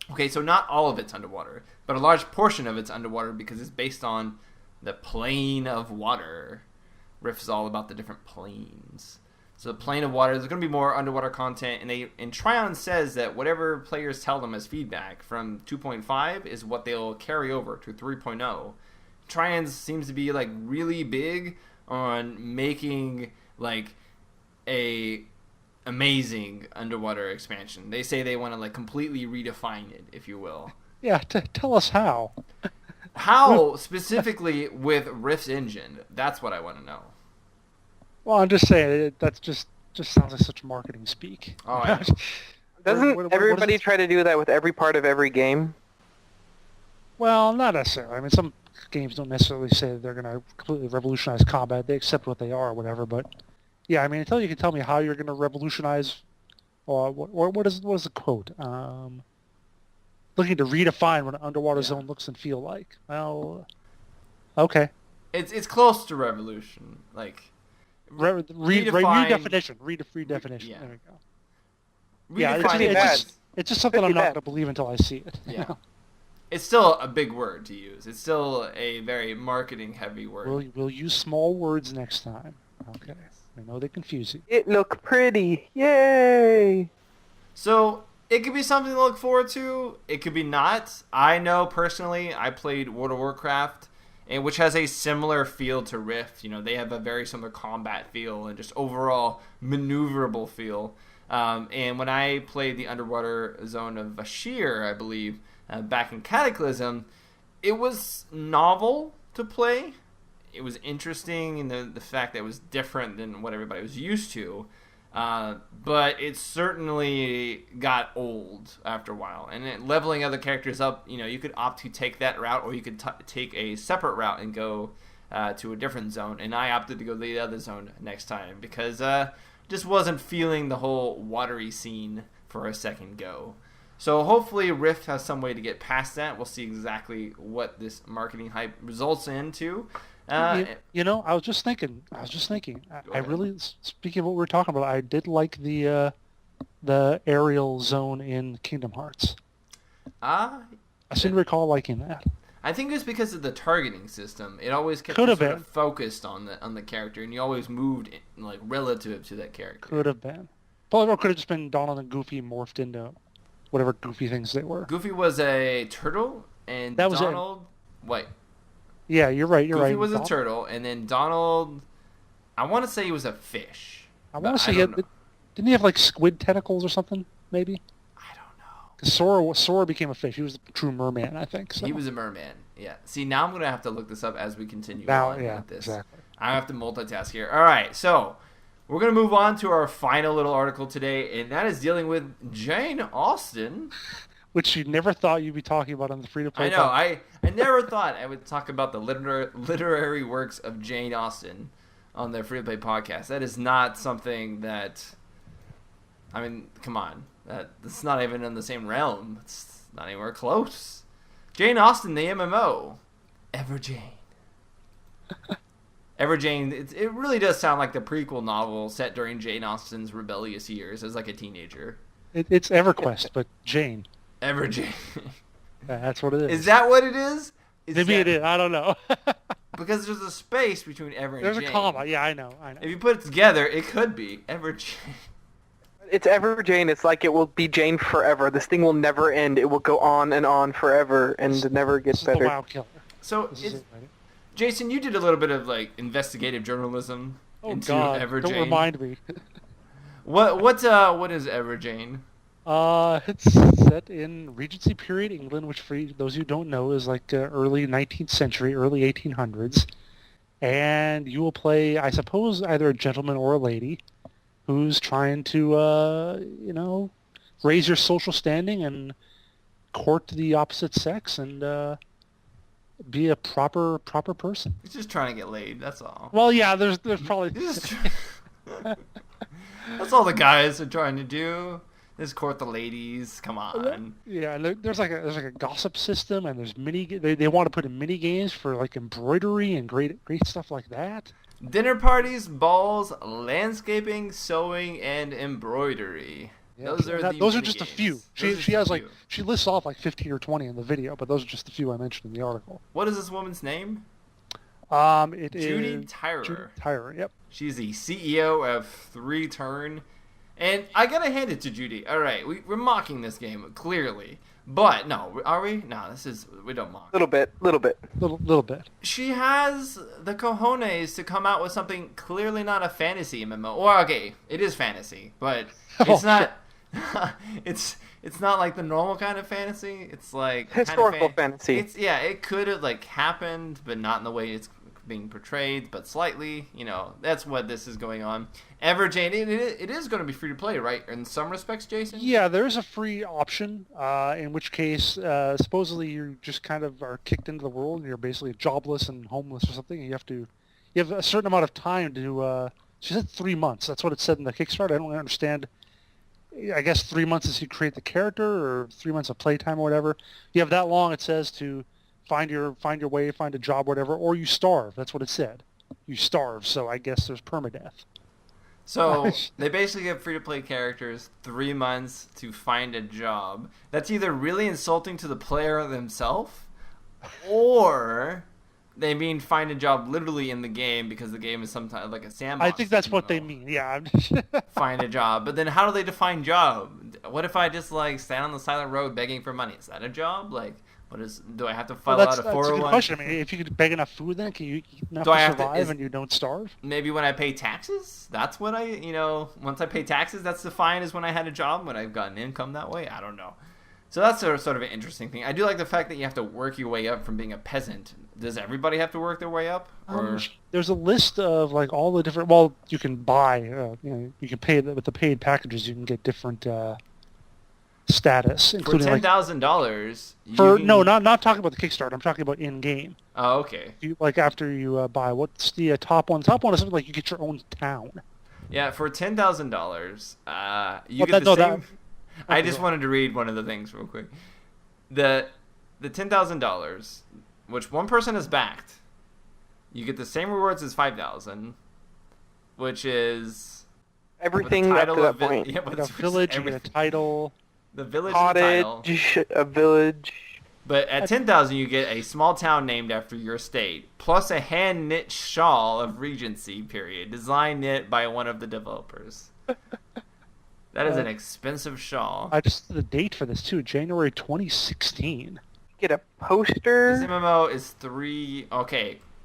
Okay, so not all of it's underwater, but a large portion of it's underwater because it's based on the plane of water. Rift is all about the different planes. So Plane of Water, there's going to be more underwater content, and Tryon says that whatever players tell them as feedback from 2.5 is what they'll carry over to 3.0. Tryon seems to be like really big on making like a amazing underwater expansion. They say they want to like completely redefine it, if you will. Yeah, tell us how. How specifically with Rift's engine? That's what I want to know. Well, I'm just saying that just sounds like such marketing speak. Oh, I know. Doesn't everybody try to do that with every part of every game? Well, not necessarily. I mean, some games don't necessarily say that they're going to completely revolutionize combat. They accept what they are or whatever. But yeah, I mean, until you can tell me how you're going to revolutionize, or what is the quote? Looking to redefine what an underwater zone looks and feel like. Well, okay. It's close to revolution, like. Redefinition. Yeah. There we go. Yeah, it's just something I'm not going to believe until I see it. Yeah. You know? It's still a big word to use. It's still a very marketing-heavy word. We'll use small words next time. Okay. I know they confuse you. It look pretty. Yay! So, it could be something to look forward to. It could be not. I know, personally, I played World of Warcraft, which has a similar feel to Rift. You know, they have a very similar combat feel and just overall maneuverable feel. And when I played the underwater zone of Vashir, I believe, back in Cataclysm, it was novel to play. It was interesting in the fact that it was different than what everybody was used to. But it certainly got old after a while. And leveling other characters up, you know, you could opt to take that route, or you could take a separate route and go to a different zone. And I opted to go to the other zone next time because just wasn't feeling the whole watery scene for a second go. So hopefully Rift has some way to get past that. We'll see exactly what this marketing hype results into. You know, I was just thinking. I really, speaking of what we were talking about, I did like the aerial zone in Kingdom Hearts. I seem to recall liking that. I think it was because of the targeting system. It always kept you sort of focused on the character, and you always moved like relative to that character. Could have been. Probably could have just been Donald and Goofy morphed into whatever goofy things they were. Goofy was a turtle, and that was Donald. Wait. Yeah, you're right. Goofy was a turtle, and then Donald, I want to say he was a fish. I want to say didn't he have like squid tentacles or something? Maybe. I don't know. Because Sora became a fish. He was the true merman, I think. So. He was a merman. Yeah. See, now I'm gonna have to look this up as we continue on with this. Exactly. I have to multitask here. All right, so we're gonna move on to our final little article today, and that is dealing with Jane Austen. Which you never thought you'd be talking about on the free-to-play. I know. I never thought I would talk about the literary works of Jane Austen on the free-to-play podcast. That is not something that... I mean, come on. That's not even in the same realm. It's not anywhere close. Jane Austen, the MMO. EverJane. EverJane, it really does sound like the prequel novel set during Jane Austen's rebellious years as like a teenager. It's EverQuest, but Jane. EverJane. That's what it is. Is that what it is? Maybe it is. I don't know. Because there's a space between Ever and Jane. There's a comma. Yeah, I know. If you put it together, it could be EverJane. It's EverJane. It's like it will be Jane forever. This thing will never end. It will go on forever and never get better. The Wild Killer. So, Jason, you did a little bit of like investigative journalism into EverJane. Don't remind me. What is EverJane? It's set in Regency period England, which for those who don't know is like early 19th century, early 1800s. And you will play, I suppose, either a gentleman or a lady who's trying to, raise your social standing and court the opposite sex and be a proper person. He's just trying to get laid, that's all. Well, yeah, there's probably... That's all the guys are trying to do. Just court the ladies. Come on. Yeah, there's like a gossip system, and there's they want to put in mini games for like embroidery and great stuff like that. Dinner parties, balls, landscaping, sewing, and embroidery. Yeah, those are just a few. She has like she lists off like 15 or 20 in the video, but those are just the few I mentioned in the article. What is this woman's name? It Judy is Tyrer. Judy Tyrer. Yep. She's the CEO of 3Turn. And I gotta hand it to Judy. All right, we're mocking this game, clearly. But, no, are we? No, we don't mock. Little bit. Little bit. She has the cojones to come out with something clearly not a fantasy MMO. Well, okay, it is fantasy, but it's not... it's not like the normal kind of fantasy. It's like... Historical fantasy. It could have, like, happened, but not in the way it's being portrayed, but slightly, that's what this is going on. Jane, it is going to be free to play, right? In some respects, Jason? Yeah, there is a free option, in which case, supposedly you just kind of are kicked into the world, and you're basically jobless and homeless or something, and you have a certain amount of time to, she said 3 months, that's what it said in the Kickstarter. I don't really understand. I guess 3 months is you create the character, or 3 months of playtime or whatever. You have that long, it says, to find your way, find a job, whatever, or you starve. That's what it said. You starve, so I guess there's permadeath. So they basically give free-to-play characters 3 months to find a job. That's either really insulting to the player themselves, or they mean find a job literally in the game because the game is sometimes like a sandbox. I think that's what they mean, yeah. Find a job. But then how do they define job? What if I just like stand on the silent road begging for money? Is that a job? Like, do I have to file out a 401? That's a good question. I mean, if you could beg enough food, then can you eat enough to survive and you don't starve? Maybe when I pay taxes, that's what once I pay taxes, that's defined as when I had a job, when I've gotten income that way. I don't know. So that's sort of an interesting thing. I do like the fact that you have to work your way up from being a peasant. Does everybody have to work their way up? Or there's a list of like all the different. Well, you can buy. You can pay with the paid packages. You can get different status, including for $10,000. Not talking about the Kickstarter. I'm talking about in game. Oh, okay. After you buy, what's the top one? The top one is something like you get your own town. Yeah, for $10,000, you get the same. I just wanted to read one of the things real quick. The $10,000, which one person has backed, you get the same rewards as $5,000, which is everything up to that point. Yeah, you get a village, you get a title, the village, cottage, a village. But at $10,000, you get a small town named after your state, plus a hand-knit shawl of Regency period, design knit by one of the developers. That is an expensive shawl. I just the date for this too, January 2016. Get a poster. This MMO is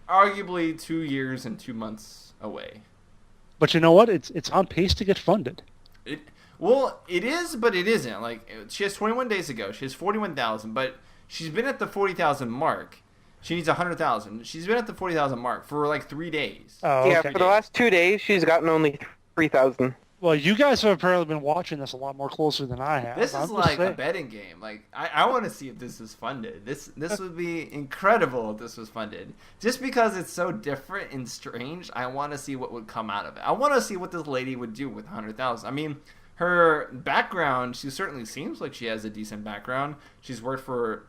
arguably 2 years and 2 months away. But you know what? It's on pace to get funded. It is, but it isn't. Like, she has 21 days to go. She has 41,000, but she's been at the 40,000 mark. She needs 100,000. She's been at the 40,000 mark for like 3 days. Oh, yeah, okay. for the last 2 days, she's gotten only 3,000. Well, you guys have apparently been watching this a lot more closer than I have. This is like a betting game. Like, I want to see if this is funded. This would be incredible if this was funded. Just because it's so different and strange, I want to see what would come out of it. I want to see what this lady would do with 100,000. I mean, her background, she certainly seems like she has a decent background. She's worked for,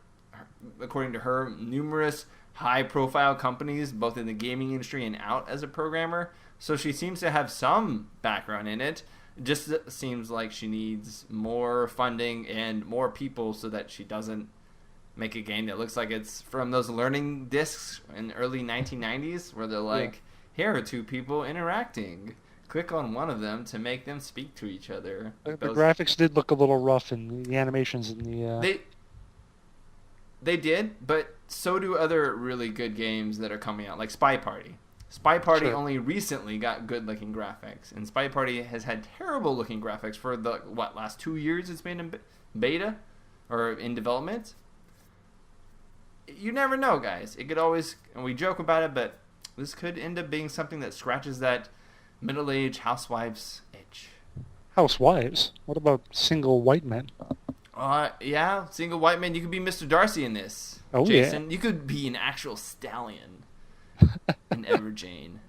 according to her, numerous high-profile companies, both in the gaming industry and out as a programmer. So she seems to have some background in it. Just seems like she needs more funding and more people so that she doesn't make a game that looks like it's from those learning discs in the early 1990s where they're like, here are two people interacting. Click on one of them to make them speak to each other. The graphics did look a little rough in the animations in the... They did, but so do other really good games that are coming out, like Spy Party. Spy Party only recently got good-looking graphics, and Spy Party has had terrible-looking graphics for the, last 2 years it's been in beta, or in development? You never know, guys. It could always, and we joke about it, but this could end up being something that scratches that middle-aged housewives itch. Housewives? What about single white men? Yeah, single white men. You could be Mr. Darcy in this, oh, Jason. Yeah. You could be an actual stallion in Jane.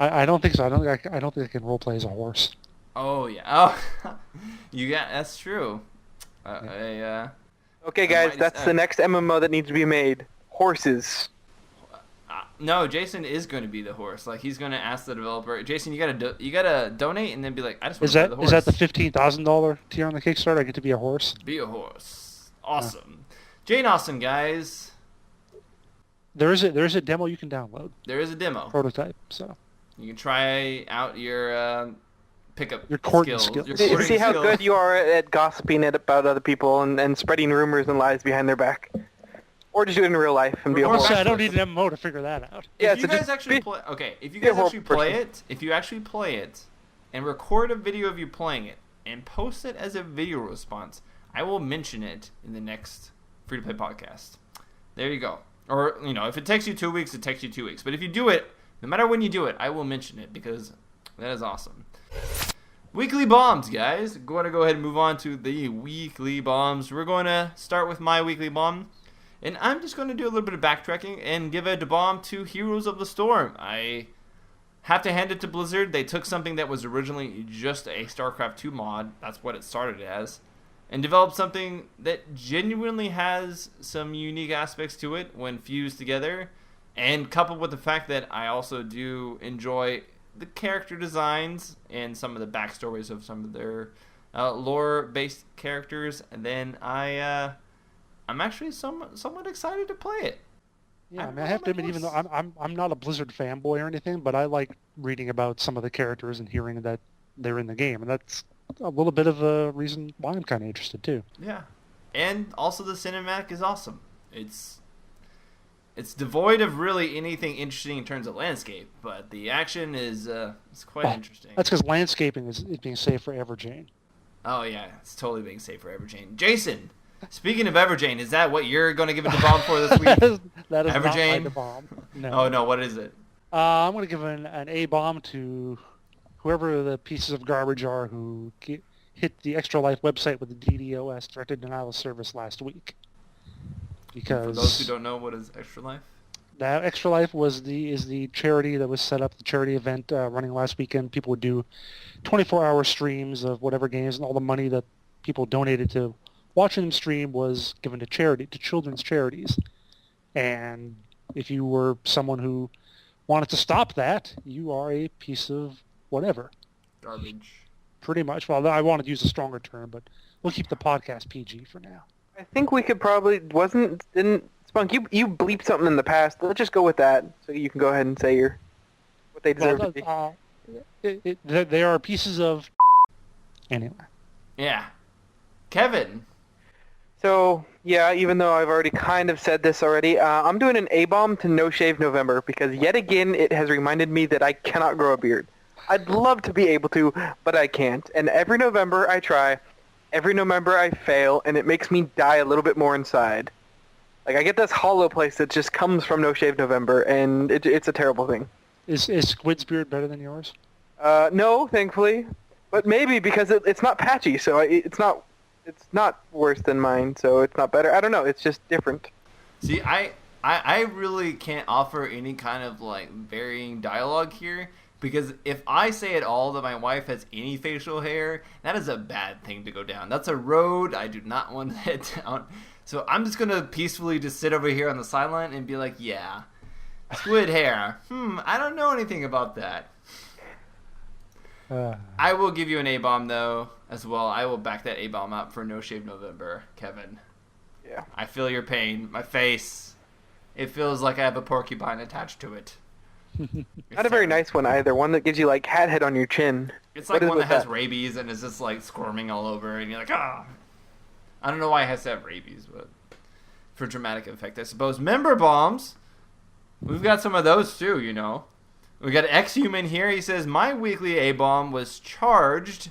I don't think so. I don't think I can roleplay as a horse. Oh yeah. Oh, that's true. Okay, guys, that's the next MMO that needs to be made. Horses. No, Jason is going to be the horse. Like, he's going to ask the developer, Jason, you gotta donate, and then be like, I just want to be the horse. Is that the $15,000 tier on the Kickstarter? I get to be a horse. Be a horse. Awesome. Jane Austen, guys. There is a demo you can download. There is a demo. Prototype, so. You can try out your pickup Your courting skills. skills. Your courting See how skills. good you are at gossiping about other people and spreading rumors and lies behind their back. Or just do it in real life and be a Or horrible. Also, I don't need an MMO to figure that out. Yeah, If you so guys just actually be- play, okay, if you be a guys actually horrible play person. it, if you actually play it, and record a video of you playing it, and post it as a video response, I will mention it in the next free-to-play podcast. There you go. Or, if it takes you 2 weeks, it takes you 2 weeks. But if you do it, no matter when you do it, I will mention it because that is awesome. Weekly bombs, guys. Going to go ahead and move on to the weekly bombs. We're going to start with my weekly bomb. And I'm just going to do a little bit of backtracking and give a bomb to Heroes of the Storm. I have to hand it to Blizzard. They took something that was originally just a StarCraft 2 mod. That's what it started as. And developed something that genuinely has some unique aspects to it when fused together. And coupled with the fact that I also do enjoy the character designs and some of the backstories of some of their lore-based characters. And then I'm actually somewhat excited to play it. Yeah, I have to admit, even though I'm not a Blizzard fanboy or anything, but I like reading about some of the characters and hearing that they're in the game, and that's a little bit of a reason why I'm kind of interested too. Yeah, and also the cinematic is awesome. It's devoid of really anything interesting in terms of landscape, but the action is quite interesting. That's because landscaping is being saved for EverJane. Oh yeah, it's totally being saved for EverJane. Jason, speaking of EverJane, is that what you're going to give it the bomb for this week? that is EverJane? not my bomb. No. Oh no, what is it? I'm going to give an A bomb to whoever the pieces of garbage are who hit the Extra Life website with the DDoS, directed denial of service, last week. Because For those who don't know, what is Extra Life? That Extra Life is the charity that was set up, the charity event running last weekend. People would do 24-hour streams of whatever games, and all the money that people donated to watching them stream was given to children's charities. And if you were someone who wanted to stop that, you are a piece of whatever. Garbage. Pretty much. Well, I wanted to use a stronger term, but we'll keep the podcast PG for now. I think we could probably didn't Spunk, you bleeped something in the past. Let's just go with that, so you can go ahead and say what they deserve to be. They are pieces of anyway. Yeah. Kevin. So, yeah, even though I've already kind of said this already, I'm doing an A-bomb to No Shave November because yet again it has reminded me that I cannot grow a beard. I'd love to be able to, but I can't. And every November I try, every November I fail, and it makes me die a little bit more inside. Like, I get this hollow place that just comes from No Shave November, and it's a terrible thing. Is Squid's beard better than yours? No, thankfully. But maybe because it's not patchy, so it's not worse than mine, so it's not better. I don't know, it's just different. See, I really can't offer any kind of, varying dialogue here, because if I say at all that my wife has any facial hair, that is a bad thing to go down. That's a road I do not want to head down. So I'm just going to peacefully just sit over here on the sideline and be like, yeah, squid hair. I don't know anything about that. I will give you an A-bomb, though, as well. I will back that A-bomb up for No Shave November, Kevin. Yeah. I feel your pain. My face, it feels like I have a porcupine attached to it. Not a very nice one either. One that gives you, hat head on your chin. It's like one that has rabies and is just, squirming all over, and you're like, ah. I don't know why it has to have rabies, but for dramatic effect, I suppose. Member bombs. We've got some of those, too, We got X-Human here. He says, my weekly A-bomb was charged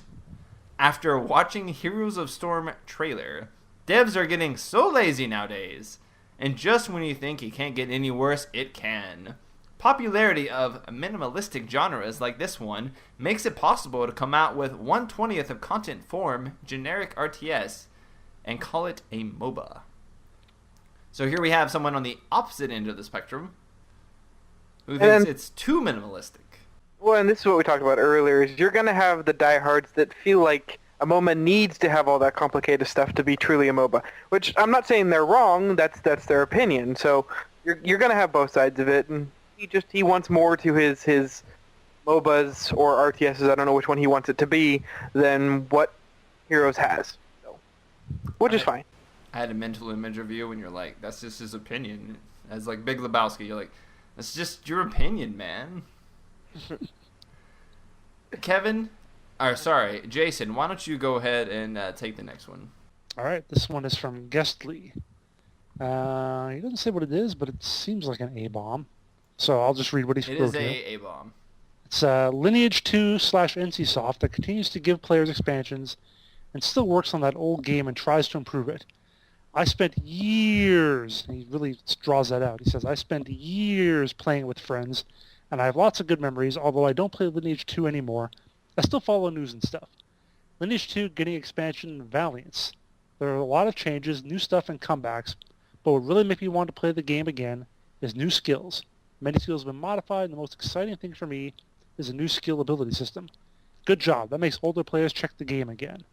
after watching Heroes of Storm trailer. Devs are getting so lazy nowadays. And just when you think it can't get any worse, it can. Popularity of minimalistic genres like this one makes it possible to come out with 1/20th of content form generic RTS and call it a MOBA. So here we have someone on the opposite end of the spectrum who thinks it's too minimalistic. Well, and this is what we talked about earlier, is you're going to have the diehards that feel like a MOBA needs to have all that complicated stuff to be truly a MOBA, which I'm not saying they're wrong, that's their opinion. So you're going to have both sides of it, and he wants more to his MOBAs or RTSs, I don't know which one he wants it to be, than what Heroes has. So, which is fine. I had a mental image of you when you're like, that's just his opinion. as like Big Lebowski. You're like, that's just your opinion, man. Jason, why don't you go ahead and take the next one? All right, this one is from Guestly. He doesn't say what it is, but it seems like an A-bomb. So I'll just read what he wrote. It is here. a bomb. It's Lineage 2/NCSoft that continues to give players expansions and still works on that old game and tries to improve it. I spent years, and he really draws that out. He says, I spent years playing with friends, and I have lots of good memories, although I don't play Lineage 2 anymore. I still follow news and stuff. Lineage 2 getting expansion Valiance. There are a lot of changes, new stuff, and comebacks, but what really makes me want to play the game again is new skills. Many skills have been modified, and the most exciting thing for me is a new skill ability system. Good job. That makes older players check the game again.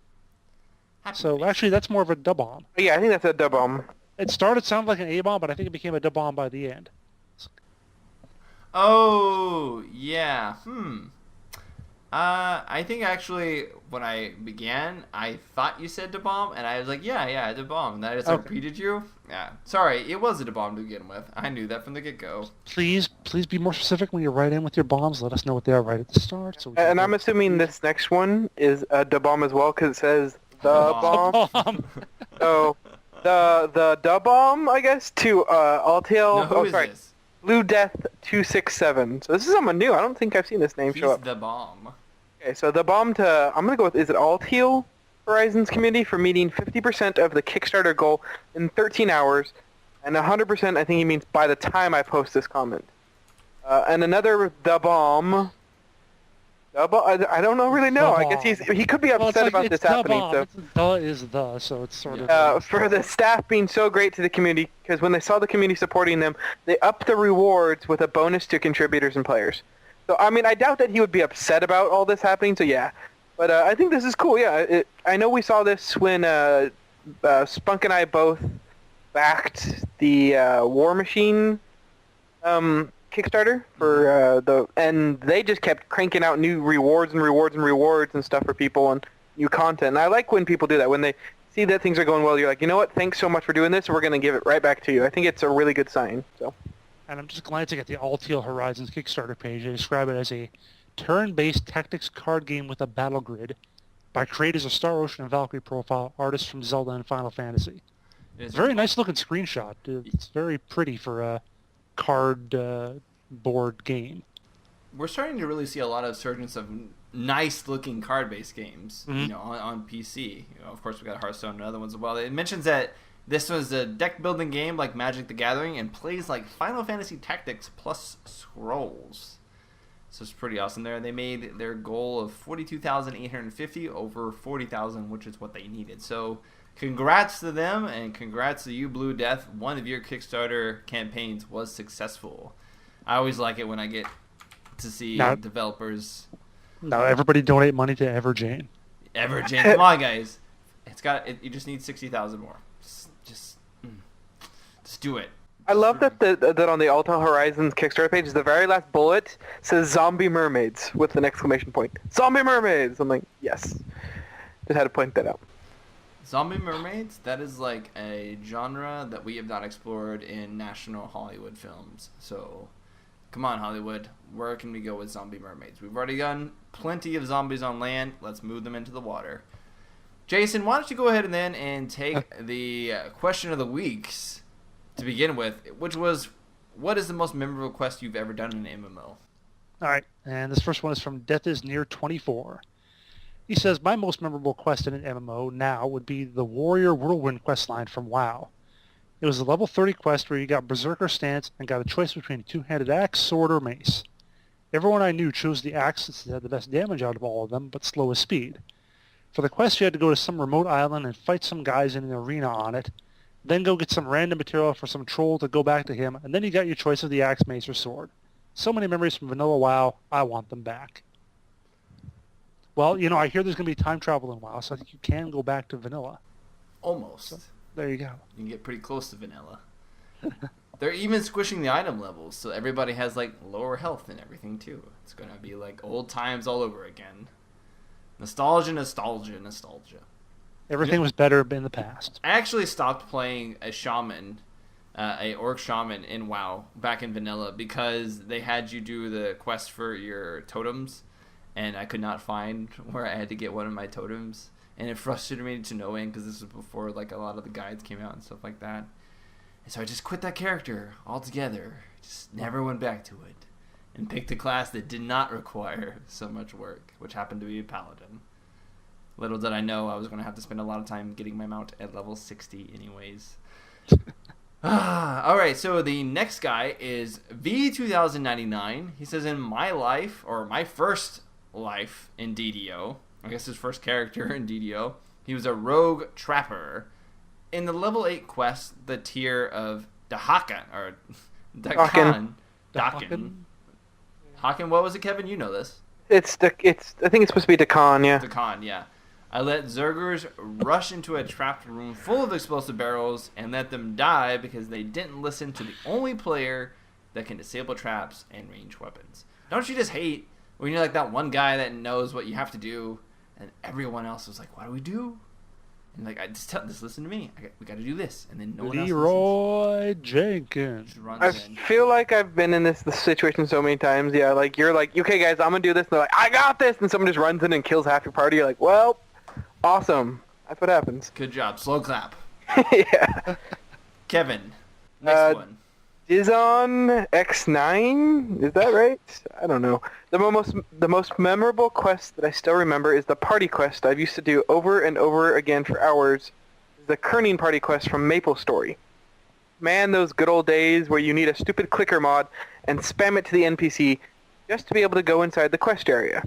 So actually, that's more of a dub-bomb. Yeah, I think that's a dub-bomb. It started sounding like an A-bomb, but I think it became a dub-bomb by the end. Oh, yeah. I think actually when I began, I thought you said da-bomb, and I was like, yeah, da-bomb. And I just repeated you. Yeah. Sorry, it was a da-bomb to begin with. I knew that from the get-go. Please be more specific when you write in with your bombs. Let us know what they are right at the start. So and I'm assuming this next one is a da-bomb as well, because it says da-bomb. So, the da-bomb, I guess, to Altiel. No, who is this? Blue Death 267. So this is someone new. I don't think I've seen this name show up. He's the bomb. Okay, so the bomb to... I'm going to go with... Is it Altiel Horizons community for meeting 50% of the Kickstarter goal in 13 hours. And 100% I think he means by the time I post this comment. And another the bomb... I don't really know. I guess he could be upset about this happening. So so it's sort of for the staff being so great to the community, because when they saw the community supporting them, they upped the rewards with a bonus to contributors and players. So I mean, I doubt that he would be upset about all this happening. So yeah, but I think this is cool. Yeah, I know we saw this when Spunk and I both backed the War Machine Kickstarter for and they just kept cranking out new rewards and stuff for people and new content. And I like when people do that, when they see that things are going well. You're like, you know what? Thanks so much for doing this. We're going to give it right back to you. I think it's a really good sign. So. And I'm just glancing at the Altiel Horizons Kickstarter page. They describe it as a turn-based tactics card game with a battle grid by creators of Star Ocean and Valkyrie profile, artists from Zelda and Final Fantasy. It's a very nice looking screenshot. It's very pretty for a card board game. We're starting to really see a lot of surgence of nice looking card based games, you know, on PC. You know, of course we got Hearthstone and other ones as well. It mentions that this was a deck building game like Magic the Gathering and plays like Final Fantasy Tactics plus Scrolls. So it's pretty awesome there. They made their goal of 42,850 over 40,000, which is what they needed. So congrats to them, and congrats to you, Blue Death. One of your Kickstarter campaigns was successful. I always like it when I get to see developers. Now everybody donate money to EverJane. EverJane, come on, guys! You just need 60,000 more. Just do it. I love that that on the Alta Horizons Kickstarter page, the very last bullet says "Zombie Mermaids" with an exclamation point. Zombie Mermaids! I'm like, yes. Just had to point that out. Zombie mermaids, that is like a genre that we have not explored in national Hollywood films. So, come on, Hollywood. Where can we go with zombie mermaids? We've already done plenty of zombies on land. Let's move them into the water. Jason, why don't you go ahead and take the question of the weeks to begin with, which was, what is the most memorable quest you've ever done in an MMO? All right, and this first one is from Death is Near 24. He says, my most memorable quest in an MMO now would be the Warrior Whirlwind questline from WoW. It was a level 30 quest where you got Berserker stance and got a choice between a two-handed axe, sword, or mace. Everyone I knew chose the axe since it had the best damage out of all of them, but slowest speed. For the quest, you had to go to some remote island and fight some guys in an arena on it, then go get some random material for some troll to go back to him, and then you got your choice of the axe, mace, or sword. So many memories from vanilla WoW, I want them back. Well, you know, I hear there's going to be time travel in WoW, so I think you can go back to vanilla. Almost. So, there you go. You can get pretty close to vanilla. They're even squishing the item levels, so everybody has, like, lower health and everything, too. It's going to be, like, old times all over again. Nostalgia. Everything was better in the past. I actually stopped playing a shaman a orc shaman in WoW back in vanilla because they had you do the quest for your totems, and I could not find where I had to get one of my totems, and it frustrated me to no end because this was before like a lot of the guides came out and stuff like that. And so I just quit that character altogether, just never went back to it, and picked a class that did not require so much work, which happened to be a paladin. Little did I know I was going to have to spend a lot of time getting my mount at level 60 anyways. Alright, so the next guy is V2099. He says, in my life, or my first life in DDO, I guess his first character in DDO, he was a rogue trapper. In the level 8 quest, the tier of Dahakan, or Dakan. Hakan, what was it, Kevin? You know this. I think it's supposed to be Dakan, yeah. Dakan, yeah. I let Zergers rush into a trapped room full of explosive barrels and let them die because they didn't listen to the only player that can disable traps and range weapons. Don't you just hate when you're like that one guy that knows what you have to do and everyone else is like, what do we do? And like, just listen to me. We got to do this. And then no one else listens. Leroy Jenkins. I feel like I've been in this situation so many times. Yeah, like you're like, okay guys, I'm going to do this. And they're like, I got this. And someone just runs in and kills half your party. You're like, well, awesome. That's what happens. Good job. Slow clap. Yeah. Kevin, next one. Dizon X9? Is that right? I don't know. The most memorable quest that I still remember is the party quest I've used to do over and over again for hours. The Kerning party quest from MapleStory. Man, those good old days where you need a stupid clicker mod and spam it to the NPC just to be able to go inside the quest area.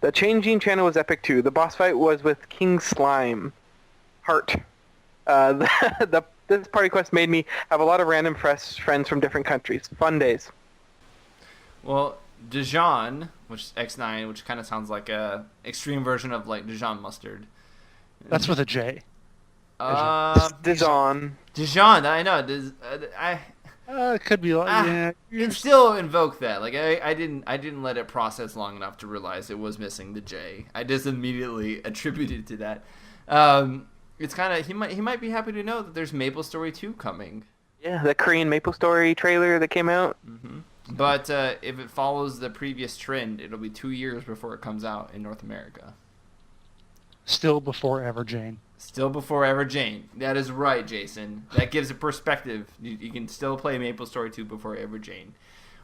The changing channel was epic too. The boss fight was with King Slime. Heart. This party quest made me have a lot of random friends from different countries. Fun days. Well, Dijon, which is X9, which kind of sounds like a extreme version of like Dijon mustard. That's with a J. Dijon. Dijon, I know. It could be like, yeah. You can still invoke that. Like I didn't let it process long enough to realize it was missing the J. I just immediately attributed it to that. It's kind of he might be happy to know that there's MapleStory 2 coming. Yeah, the Korean MapleStory trailer that came out. Mm-hmm. But if it follows the previous trend, it'll be 2 years before it comes out in North America. Still before EverJane. Still before EverJane. That is right, Jason. That gives a perspective. You can still play MapleStory 2 before EverJane.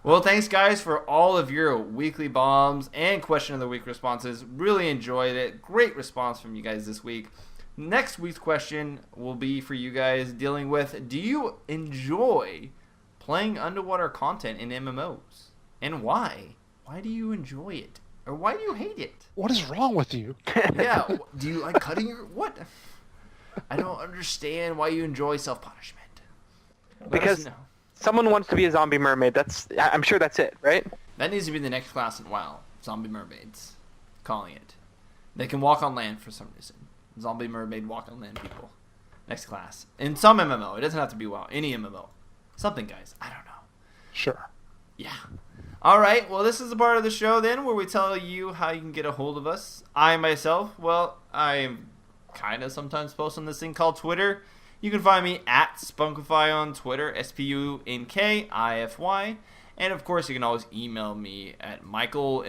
Well, thanks, guys, for all of your weekly bombs and question of the week responses. Really enjoyed it. Great response from you guys this week. Next week's question will be for you guys dealing with, do you enjoy playing underwater content in MMOs? And why? Why do you enjoy it? Or why do you hate it? What is wrong with you? Yeah, do you like cutting your... What? I don't understand why you enjoy self-punishment. Because someone wants to be a zombie mermaid. I'm sure that's it, right? That needs to be the next class in WoW. Zombie mermaids. Calling it. They can walk on land for some reason. Zombie mermaid walk on land people. Next class. In some MMO. It doesn't have to be WoW. Any MMO. Something, guys. I don't know. Sure. Yeah. Alright, well, this is the part of the show then where we tell you how you can get a hold of us. I myself, well, I'm kind of sometimes post on this thing called Twitter. You can find me at Spunkify on Twitter, SPUNKIFY. And of course, you can always email me at Michael,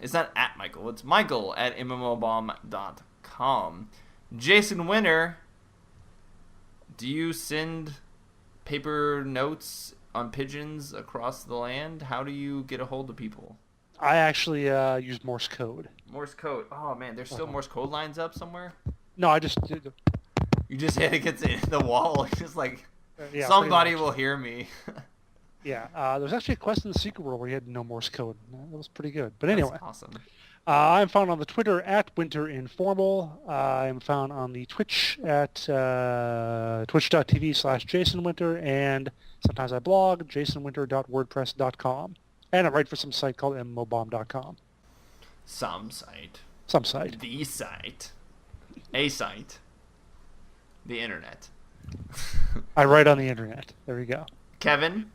it's not at Michael, it's Michael at MMOBomb.com. Jason Winter, do you send paper notes on pigeons across the land? How do you get a hold of people? I actually use Morse code. Morse code. Oh man, there's still Morse code lines up somewhere? No, I just did. You just hit against the wall. Just like, yeah, somebody will hear me. Yeah, there was actually a quest in the Secret World where you had no Morse code. That was pretty good. But anyway. That's awesome. I'm found on the Twitter at WinterInformal. I'm found on the Twitch at twitch.tv/JasonWinter, and sometimes I blog, jasonwinter.wordpress.com. And I write for some site called MMOBomb.com. Some site. Some site. The site. A site. The internet. I write on the internet. There we go. Kevin?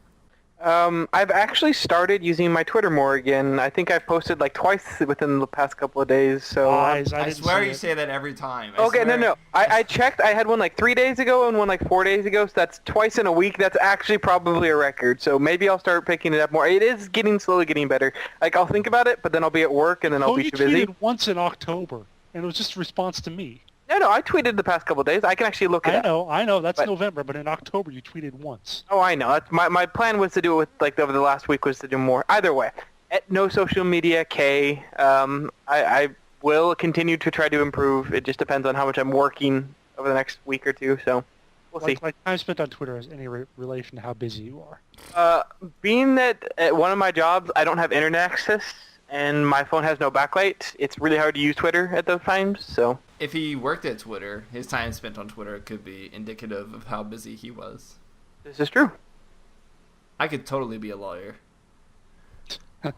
I've actually started using my Twitter more again. I think I've posted like twice within the past couple of days. So Lies, I didn't swear see you it. say that every time. okay, no. I checked. I had one like 3 days ago and one like 4 days ago. So that's twice in a week. That's actually probably a record. So maybe I'll start picking it up more. It is slowly getting better. Like I'll think about it, but then I'll be at work and then I'll Oh, be you too busy. tweeted once in October, and it was just a response to me. No, I tweeted the past couple of days. I can actually look it up. I know, that's But- November, but in October you tweeted once. Oh, I know. That's my plan was to do it with like over the last week was to do more. Either way, at no social media K. I will continue to try to improve. It just depends on how much I'm working over the next week or two. So we'll see. Like time spent on Twitter has any relation to how busy you are. Being that at one of my jobs I don't have internet access and my phone has no backlight, it's really hard to use Twitter at those times. So If he worked at Twitter, his time spent on Twitter could be indicative of how busy he was. this is true. I could totally be a lawyer. Yeah,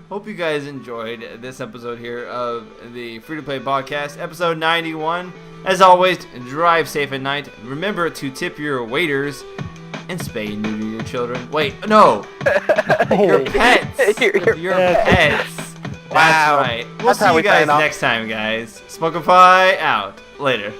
Hope you guys enjoyed this episode here of the Free to Play Podcast, episode 91. As always, drive safe at night. Remember to tip your waiters and spay and neuter your children. Wait, no, your pets. Your pets. Wow. That's right. We'll That's see how you we guys sign off. next time, guys. Smokify out. Later.